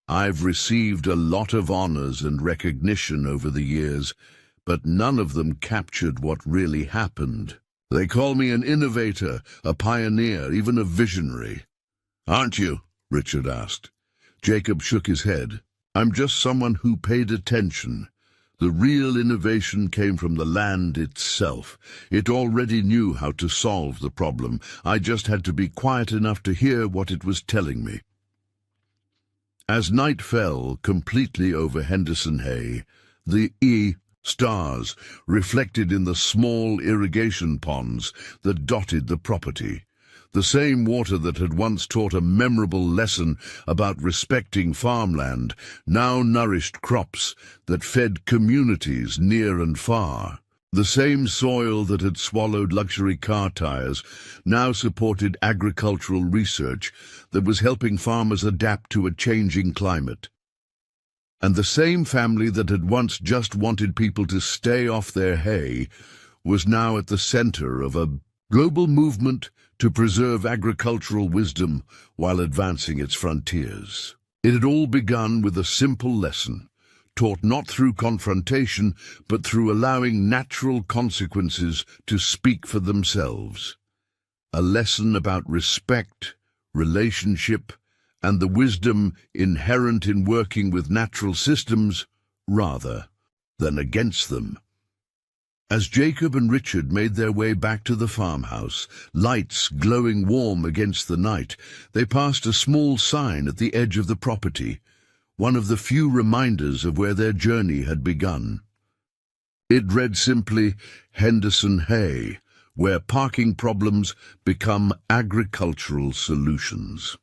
I've received a lot of honors and recognition over the years, but none of them captured what really happened. They call me an innovator, a pioneer, even a visionary. Aren't you? Richard asked. Jacob shook his head. I'm just someone who paid attention, The real innovation came from the land itself. It already knew how to solve the problem. I just had to be quiet enough to hear what it was telling me. As night fell completely over Henderson Hay, the stars reflected in the small irrigation ponds that dotted the property. The same water that had once taught a memorable lesson about respecting farmland now nourished crops that fed communities near and far. The same soil that had swallowed luxury car tires now supported agricultural research that was helping farmers adapt to a changing climate. And the same family that had once just wanted people to stay off their hay was now at the center of a global movement to preserve agricultural wisdom while advancing its frontiers. It had all begun with a simple lesson, taught not through confrontation, but through allowing natural consequences to speak for themselves. A lesson about respect, relationship, and the wisdom inherent in working with natural systems rather than against them. As Jacob and Richard made their way back to the farmhouse, lights glowing warm against the night, they passed a small sign at the edge of the property, one of the few reminders of where their journey had begun. It read simply, "Henderson Hay, where parking problems become agricultural solutions."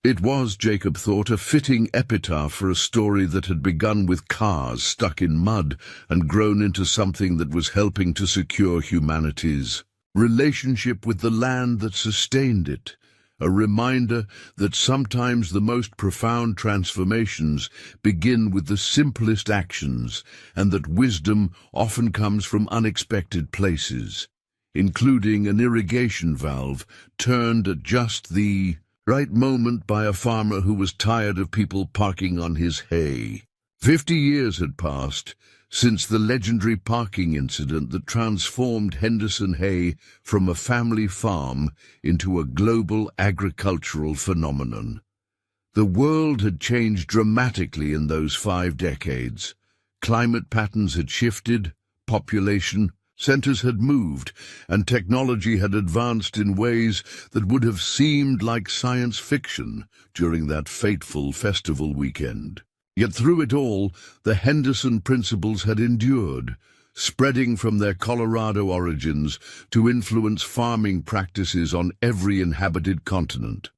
It was, Jacob thought, a fitting epitaph for a story that had begun with cars stuck in mud and grown into something that was helping to secure humanity's relationship with the land that sustained it. A reminder that sometimes the most profound transformations begin with the simplest actions, and that wisdom often comes from unexpected places, including an irrigation valve turned at just the right moment by a farmer who was tired of people parking on his hay. 50 years had passed since the legendary parking incident that transformed Henderson Hay from a family farm into a global agricultural phenomenon. The world had changed dramatically in those 5 decades. Climate patterns had shifted, population centers had moved, and technology had advanced in ways that would have seemed like science fiction during that fateful festival weekend. Yet through it all, the Henderson principles had endured, spreading from their Colorado origins to influence farming practices on every inhabited continent.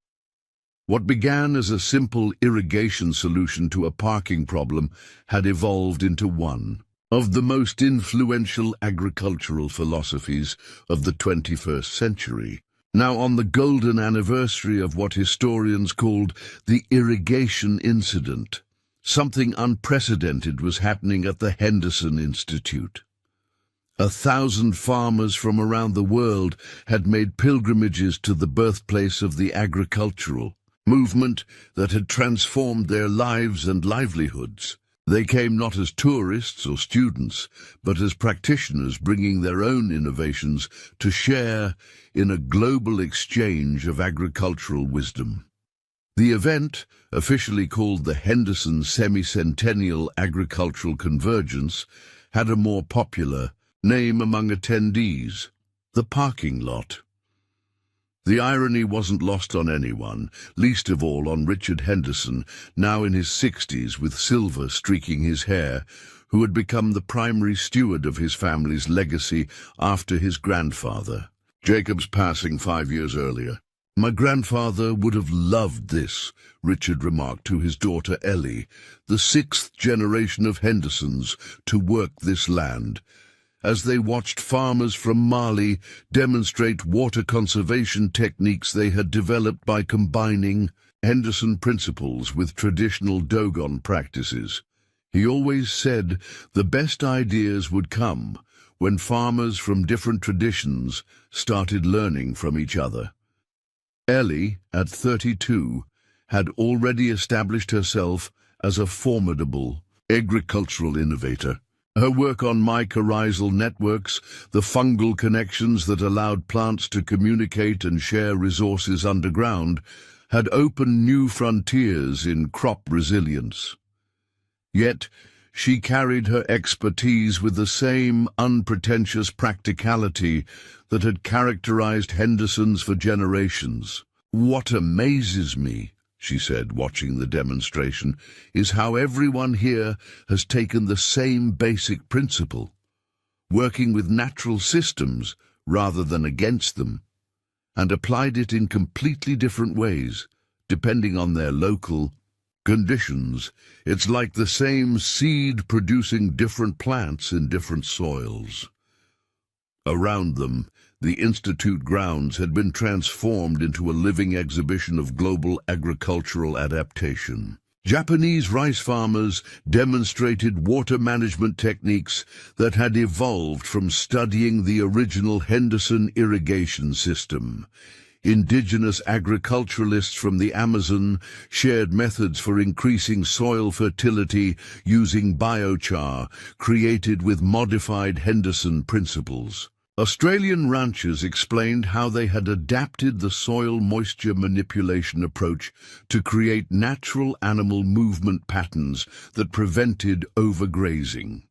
What began as a simple irrigation solution to a parking problem had evolved into one of the most influential agricultural philosophies of the 21st century. Now, on the golden anniversary of what historians called the irrigation incident, something unprecedented was happening at the Henderson Institute. 1,000 farmers from around the world had made pilgrimages to the birthplace of the agricultural movement that had transformed their lives and livelihoods. They came not as tourists or students, but as practitioners bringing their own innovations to share in a global exchange of agricultural wisdom. The event, officially called the Henderson Semi-Centennial Agricultural Convergence, had a more popular name among attendees: the parking lot. The irony wasn't lost on anyone, least of all on Richard Henderson, now in his 60s with silver streaking his hair, who had become the primary steward of his family's legacy after his grandfather, Jacob's passing 5 years earlier. "My grandfather would have loved this," Richard remarked to his daughter Ellie, the 6th generation of Hendersons to work this land, as they watched farmers from Mali demonstrate water conservation techniques they had developed by combining Henderson principles with traditional Dogon practices. He always said the best ideas would come when farmers from different traditions started learning from each other. Ellie, at 32, had already established herself as a formidable agricultural innovator. Her work on mycorrhizal networks, the fungal connections that allowed plants to communicate and share resources underground, had opened new frontiers in crop resilience. Yet, She carried her expertise with the same unpretentious practicality that had characterized Henderson's for generations. "What amazes me," she said, watching the demonstration, "is how everyone here has taken the same basic principle, working with natural systems rather than against them, and applied it in completely different ways, depending on their local conditions. It's like the same seed producing different plants in different soils." Around them, the Institute grounds had been transformed into a living exhibition of global agricultural adaptation. Japanese rice farmers demonstrated water management techniques that had evolved from studying the original Henderson irrigation system. Indigenous agriculturalists from the Amazon shared methods for increasing soil fertility using biochar created with modified Henderson principles. Australian ranchers explained how they had adapted the soil moisture manipulation approach to create natural animal movement patterns that prevented overgrazing.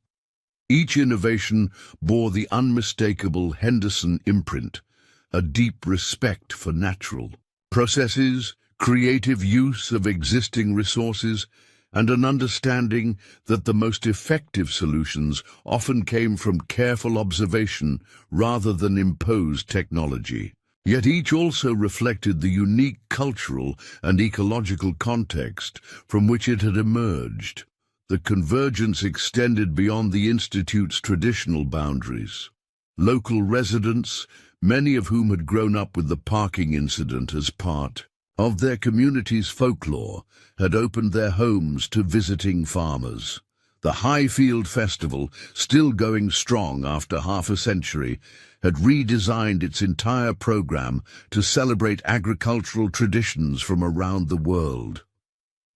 Each innovation bore the unmistakable Henderson imprint, a deep respect for natural processes, creative use of existing resources, and an understanding that the most effective solutions often came from careful observation rather than imposed technology. Yet each also reflected the unique cultural and ecological context from which it had emerged. The convergence extended beyond the Institute's traditional boundaries. Local residents, many of whom had grown up with the parking incident as part of their community's folklore, had opened their homes to visiting farmers. The Highfield Festival, still going strong after half a century, had redesigned its entire program to celebrate agricultural traditions from around the world.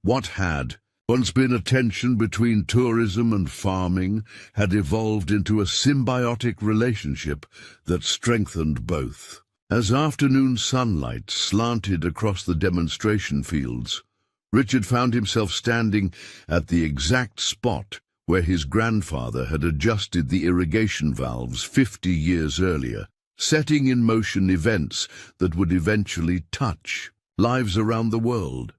What had once been a tension between tourism and farming had evolved into a symbiotic relationship that strengthened both. As afternoon sunlight slanted across the demonstration fields, Richard found himself standing at the exact spot where his grandfather had adjusted the irrigation valves 50 years earlier, setting in motion events that would eventually touch lives around the world.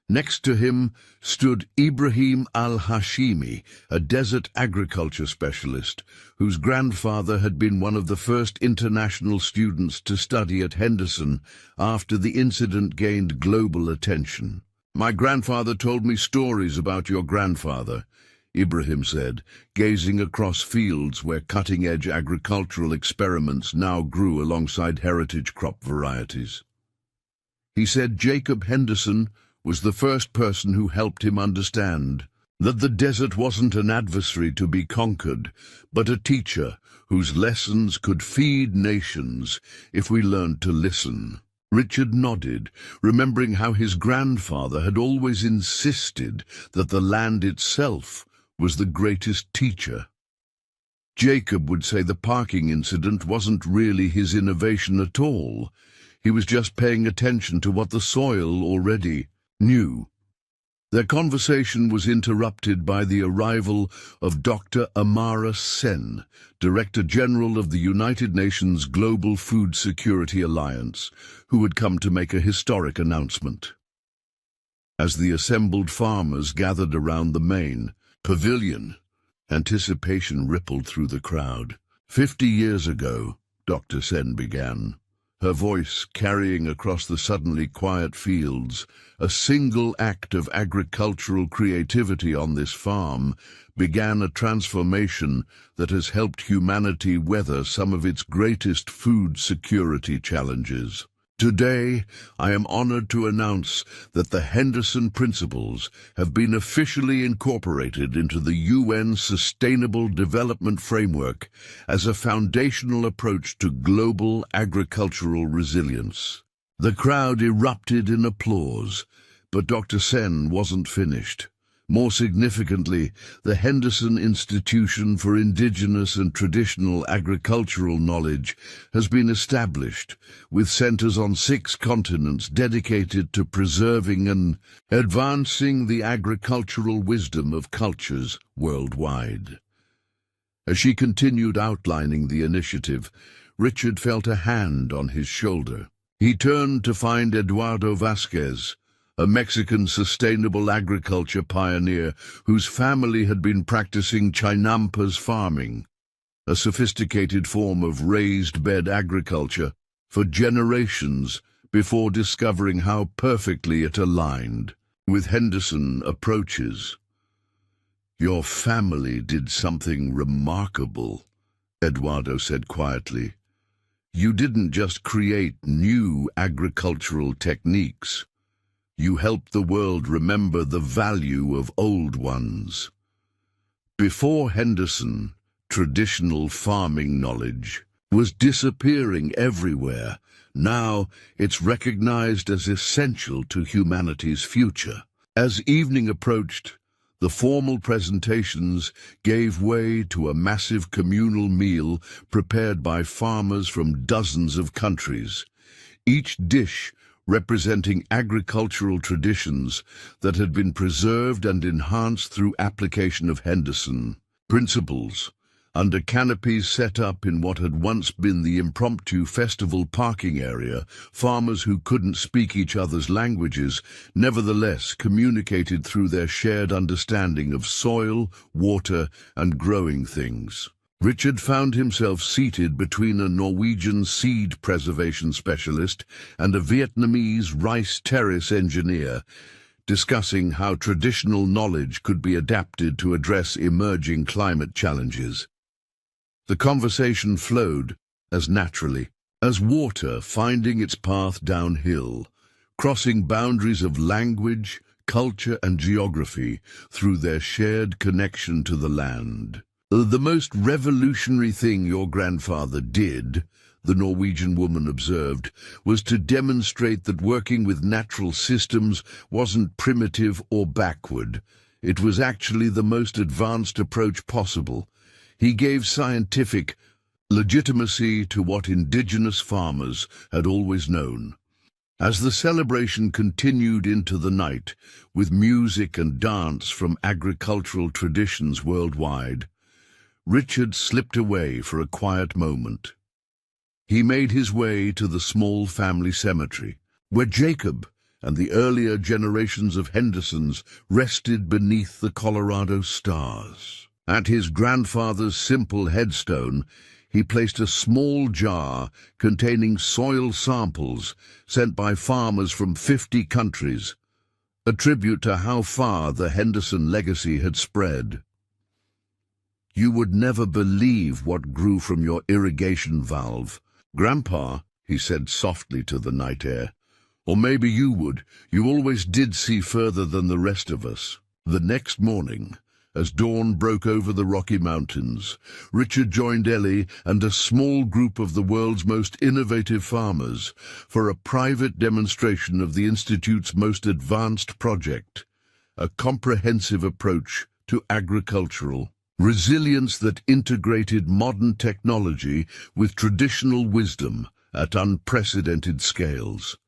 Next to him stood Ibrahim al-Hashimi, a desert agriculture specialist, whose grandfather had been one of the first international students to study at Henderson after the incident gained global attention. "My grandfather told me stories about your grandfather," Ibrahim said, gazing across fields where cutting-edge agricultural experiments now grew alongside heritage crop varieties. He said Jacob Henderson was the first person who helped him understand that the desert wasn't an adversary to be conquered, but a teacher whose lessons could feed nations if we learned to listen. Richard nodded, remembering how his grandfather had always insisted that the land itself was the greatest teacher. Jacob would say the parking incident wasn't really his innovation at all. He was just paying attention to what the soil already knew. Their conversation was interrupted by the arrival of Dr. Amara Sen, Director General of the United Nations Global Food Security Alliance, who had come to make a historic announcement. As the assembled farmers gathered around the main pavilion, anticipation rippled through the crowd. 50 years ago, Dr. Sen began, her voice carrying across the suddenly quiet fields, a single act of agricultural creativity on this farm began a transformation that has helped humanity weather some of its greatest food security challenges. Today, I am honored to announce that the Henderson Principles have been officially incorporated into the UN Sustainable Development Framework as a foundational approach to global agricultural resilience. The crowd erupted in applause, but Dr. Sen wasn't finished. More significantly, the Henderson Institution for Indigenous and Traditional Agricultural Knowledge has been established, with centers on 6 continents dedicated to preserving and advancing the agricultural wisdom of cultures worldwide. As she continued outlining the initiative, Richard felt a hand on his shoulder. He turned to find Eduardo Vasquez, a Mexican sustainable agriculture pioneer whose family had been practicing chinampas farming, a sophisticated form of raised bed agriculture, for generations before discovering how perfectly it aligned with Henderson approaches. "Your family did something remarkable," Eduardo said quietly. "You didn't just create new agricultural techniques. You helped the world remember the value of old ones." Before Henderson, traditional farming knowledge was disappearing everywhere. Now it's recognized as essential to humanity's future. As evening approached, the formal presentations gave way to a massive communal meal prepared by farmers from dozens of countries, each dish representing agricultural traditions that had been preserved and enhanced through application of Henderson principles. Under canopies set up in what had once been the impromptu festival parking area, farmers who couldn't speak each other's languages nevertheless communicated through their shared understanding of soil, water, and growing things. Richard found himself seated between a Norwegian seed preservation specialist and a Vietnamese rice terrace engineer, discussing how traditional knowledge could be adapted to address emerging climate challenges. The conversation flowed as naturally as water finding its path downhill, crossing boundaries of language, culture, and geography through their shared connection to the land. "The most revolutionary thing your grandfather did," the Norwegian woman observed, "was to demonstrate that working with natural systems wasn't primitive or backward. It was actually the most advanced approach possible. He gave scientific legitimacy to what indigenous farmers had always known." As the celebration continued into the night, with music and dance from agricultural traditions worldwide, Richard slipped away for a quiet moment. He made his way to the small family cemetery, where Jacob and the earlier generations of Hendersons rested beneath the Colorado stars. At his grandfather's simple headstone, he placed a small jar containing soil samples sent by farmers from 50 countries, a tribute to how far the Henderson legacy had spread. "You would never believe what grew from your irrigation valve, Grandpa," he said softly to the night air. "Or maybe you would. You always did see further than the rest of us." The next morning, as dawn broke over the Rocky Mountains, Richard joined Ellie and a small group of the world's most innovative farmers for a private demonstration of the Institute's most advanced project, a comprehensive approach to agricultural resilience that integrated modern technology with traditional wisdom at unprecedented scales.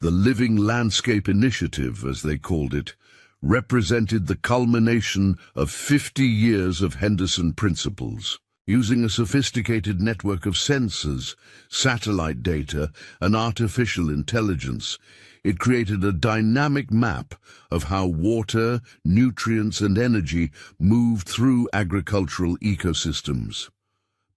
The Living Landscape Initiative, as they called it, represented the culmination of 50 years of Henderson principles. Using a sophisticated network of sensors, satellite data, and artificial intelligence, it created a dynamic map of how water, nutrients, and energy moved through agricultural ecosystems.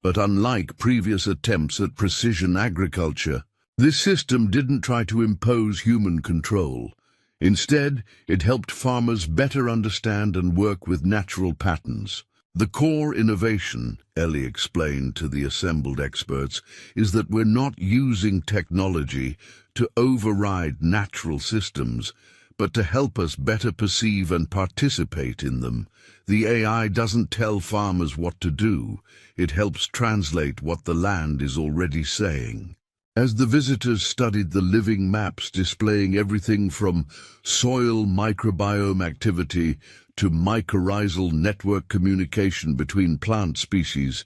But unlike previous attempts at precision agriculture, this system didn't try to impose human control. Instead, it helped farmers better understand and work with natural patterns. The core innovation, Ellie explained to the assembled experts, is that we're not using technology to override natural systems, but to help us better perceive and participate in them. The AI doesn't tell farmers what to do. It helps translate what the land is already saying. As the visitors studied the living maps displaying everything from soil microbiome activity to mycorrhizal network communication between plant species,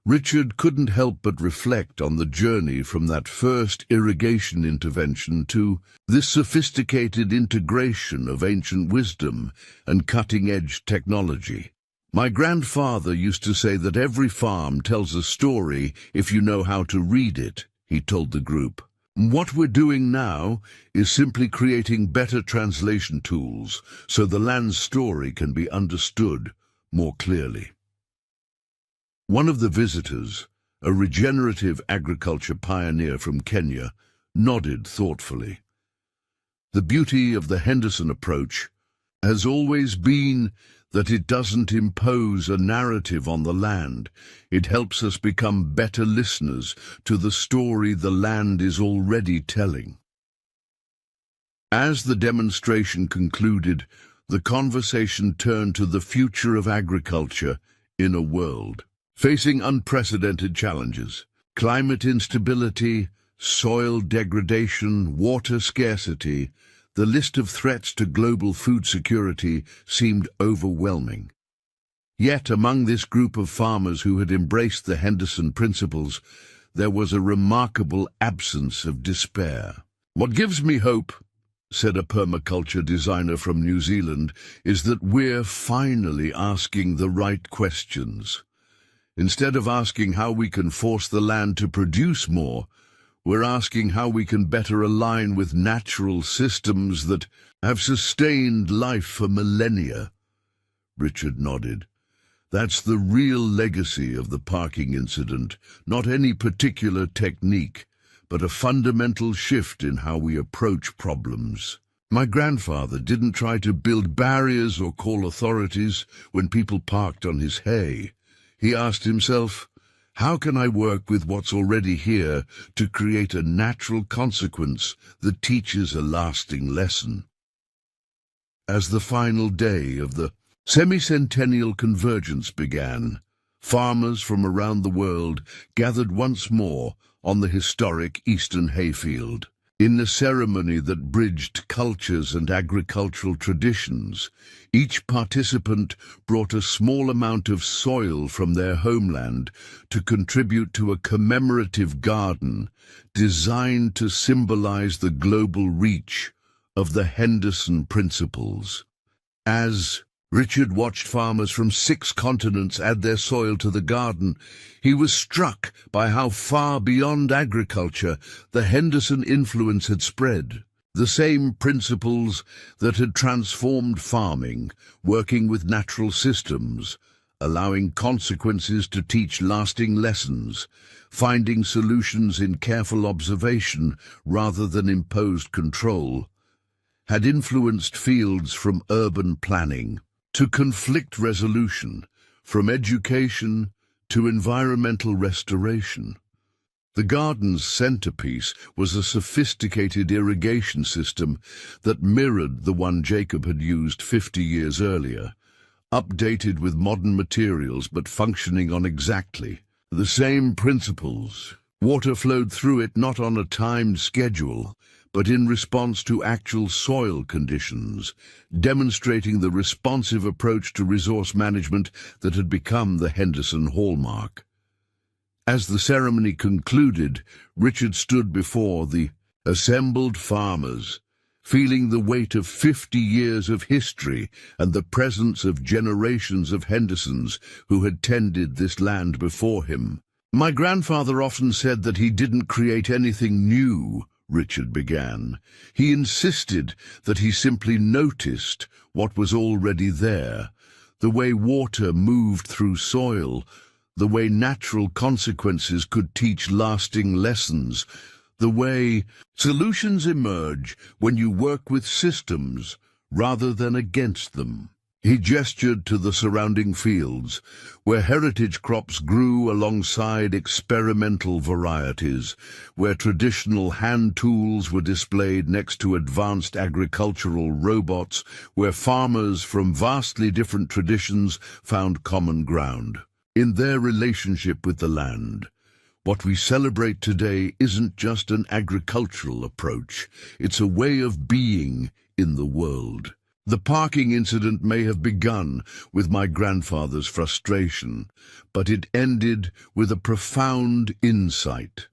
Richard couldn't help but reflect on the journey from that first irrigation intervention to this sophisticated integration of ancient wisdom and cutting-edge technology. My grandfather used to say that every farm tells a story if you know how to read it, he told the group. What we're doing now is simply creating better translation tools so the land's story can be understood more clearly. One of the visitors, a regenerative agriculture pioneer from Kenya, nodded thoughtfully. The beauty of the Henderson approach has always been that it doesn't impose a narrative on the land. It helps us become better listeners to the story the land is already telling. As the demonstration concluded, the conversation turned to the future of agriculture in a world facing unprecedented challenges: climate instability, soil degradation, water scarcity. The list of threats to global food security seemed overwhelming. Yet among this group of farmers who had embraced the Henderson principles, there was a remarkable absence of despair. "What gives me hope," said a permaculture designer from New Zealand, "is that we're finally asking the right questions. Instead of asking how we can force the land to produce more, we're asking how we can better align with natural systems that have sustained life for millennia." Richard nodded. "That's the real legacy of the parking incident, not any particular technique, but a fundamental shift in how we approach problems. My grandfather didn't try to build barriers or call authorities when people parked on his hay. He asked himself, how can I work with what's already here to create a natural consequence that teaches a lasting lesson?" As the final day of the semi-centennial convergence began, farmers from around the world gathered once more on the historic Eastern hayfield. In the ceremony that bridged cultures and agricultural traditions, each participant brought a small amount of soil from their homeland to contribute to a commemorative garden designed to symbolize the global reach of the Henderson principles. As Richard watched farmers from 6 continents add their soil to the garden, he was struck by how far beyond agriculture the Henderson influence had spread. The same principles that had transformed farming, working with natural systems, allowing consequences to teach lasting lessons, finding solutions in careful observation rather than imposed control, had influenced fields from urban planning to conflict resolution, from education to environmental restoration. The garden's centerpiece was a sophisticated irrigation system that mirrored the one Jacob had used 50 years earlier, updated with modern materials but functioning on exactly the same principles. Water flowed through it not on a timed schedule, but in response to actual soil conditions, demonstrating the responsive approach to resource management that had become the Henderson hallmark. As the ceremony concluded, Richard stood before the assembled farmers, feeling the weight of 50 years of history and the presence of generations of Hendersons who had tended this land before him. "My grandfather often said that he didn't create anything new," Richard began. "He insisted that he simply noticed what was already there, the way water moved through soil, the way natural consequences could teach lasting lessons, the way solutions emerge when you work with systems rather than against them." He gestured to the surrounding fields, where heritage crops grew alongside experimental varieties, where traditional hand tools were displayed next to advanced agricultural robots, where farmers from vastly different traditions found common ground in their relationship with the land. What we celebrate today isn't just an agricultural approach, it's a way of being in the world. The parking incident may have begun with my grandfather's frustration, but it ended with a profound insight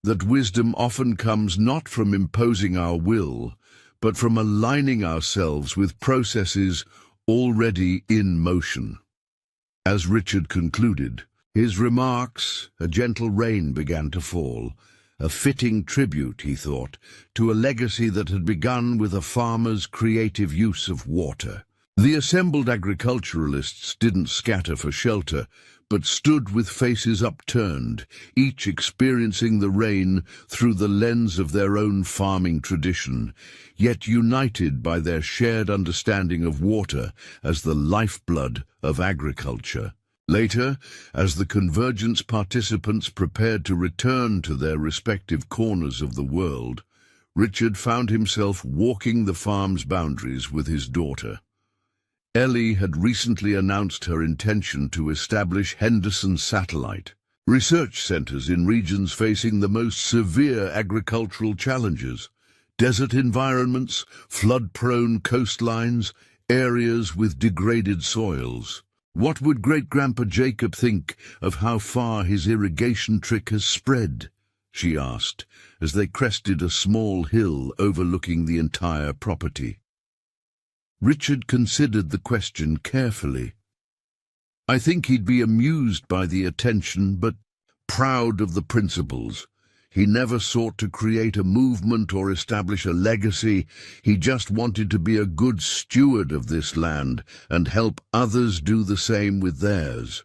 that wisdom often comes not from imposing our will, but from aligning ourselves with processes already in motion. As Richard concluded his remarks, a gentle rain began to fall, a fitting tribute, he thought, to a legacy that had begun with a farmer's creative use of water. The assembled agriculturalists didn't scatter for shelter, but stood with faces upturned, each experiencing the rain through the lens of their own farming tradition, yet united by their shared understanding of water as the lifeblood of agriculture. Later, as the convergence participants prepared to return to their respective corners of the world, Richard found himself walking the farm's boundaries with his daughter. Ellie had recently announced her intention to establish Henderson satellite research centers in regions facing the most severe agricultural challenges: desert environments, flood-prone coastlines, areas with degraded soils. What would Great-Grandpa Jacob think of how far his irrigation trick has spread? She asked, as they crested a small hill overlooking the entire property. Richard considered the question carefully. I think he'd be amused by the attention, but proud of the principles. He never sought to create a movement or establish a legacy. He just wanted to be a good steward of this land and help others do the same with theirs.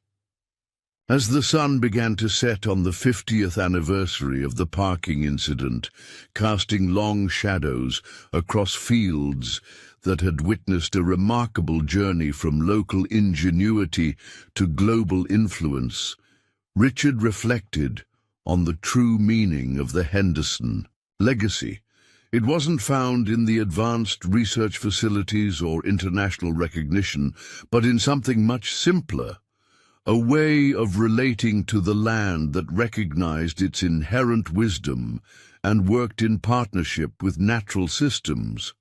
As the sun began to set on the 50th anniversary of the parking incident, casting long shadows across fields that had witnessed a remarkable journey from local ingenuity to global influence, Richard reflected on the true meaning of the Henderson legacy. It wasn't found in the advanced research facilities or international recognition, but in something much simpler, a way of relating to the land that recognized its inherent wisdom and worked in partnership with natural systems,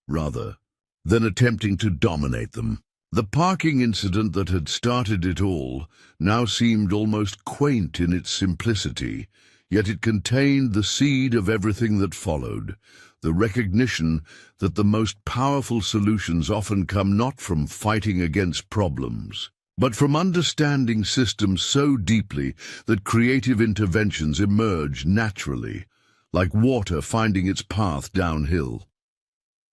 rather than attempting to dominate them. The parking incident that had started it all now seemed almost quaint in its simplicity, yet it contained the seed of everything that followed, the recognition that the most powerful solutions often come not from fighting against problems, but from understanding systems so deeply that creative interventions emerge naturally, like water finding its path downhill.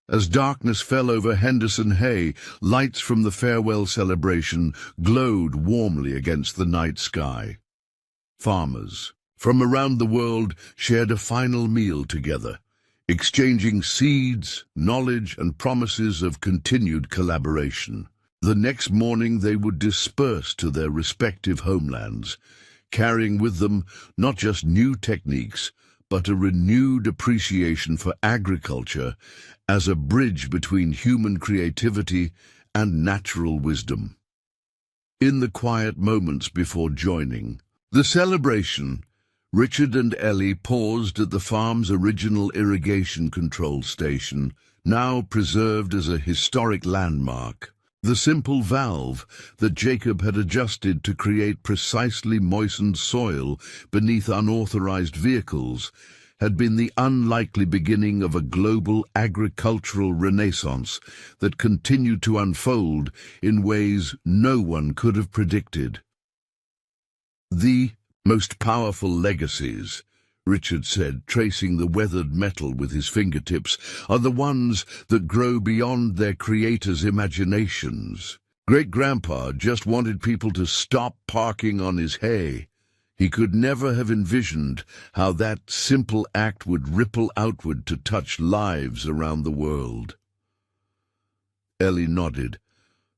As darkness fell over Henderson Hay, lights from the farewell celebration glowed warmly against the night sky. Farmers from around the world shared a final meal together, exchanging seeds, knowledge, and promises of continued collaboration. The next morning they would disperse to their respective homelands, carrying with them not just new techniques, but a renewed appreciation for agriculture as a bridge between human creativity and natural wisdom. In the quiet moments before joining the celebration, Richard and Ellie paused at the farm's original irrigation control station, now preserved as a historic landmark. The simple valve that Jacob had adjusted to create precisely moistened soil beneath unauthorized vehicles had been the unlikely beginning of a global agricultural renaissance that continued to unfold in ways no one could have predicted. The most powerful legacies, Richard said, tracing the weathered metal with his fingertips, are the ones that grow beyond their creators' imaginations. Great-Grandpa just wanted people to stop parking on his hay. He could never have envisioned how that simple act would ripple outward to touch lives around the world. Ellie nodded,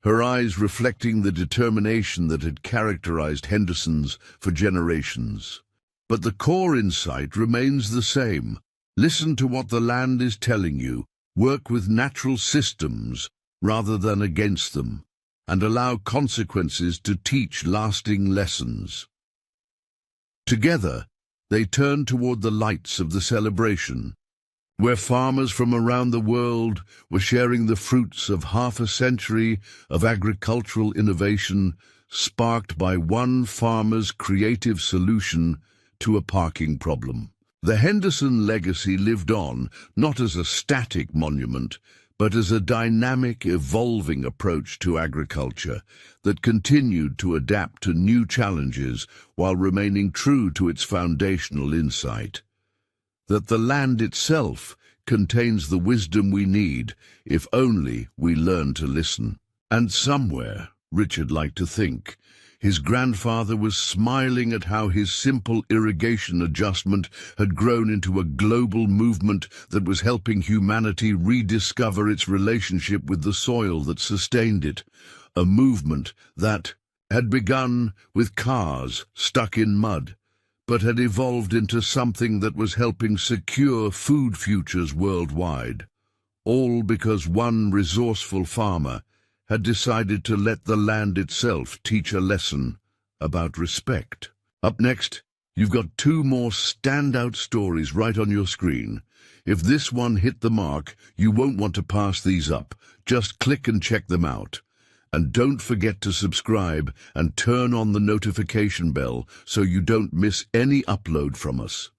her eyes reflecting the determination that had characterized Henderson's for generations. But the core insight remains the same. Listen to what the land is telling you, work with natural systems rather than against them, and allow consequences to teach lasting lessons. Together, They turned toward the lights of the celebration, where farmers from around the world were sharing the fruits of half a century of agricultural innovation sparked by one farmer's creative solution to a parking problem. The Henderson legacy lived on, not as a static monument, but as a dynamic, evolving approach to agriculture that continued to adapt to new challenges while remaining true to its foundational insight: that the land itself contains the wisdom we need if only we learn to listen. And somewhere, Richard liked to think, his grandfather was smiling at how his simple irrigation adjustment had grown into a global movement that was helping humanity rediscover its relationship with the soil that sustained it, a movement that had begun with cars stuck in mud, but had evolved into something that was helping secure food futures worldwide, all because one resourceful farmer had decided to let the land itself teach a lesson about respect. Up next, you've got two more standout stories right on your screen. If this one hit the mark, you won't want to pass these up. Just click and check them out. And don't forget to subscribe and turn on the notification bell so you don't miss any upload from us.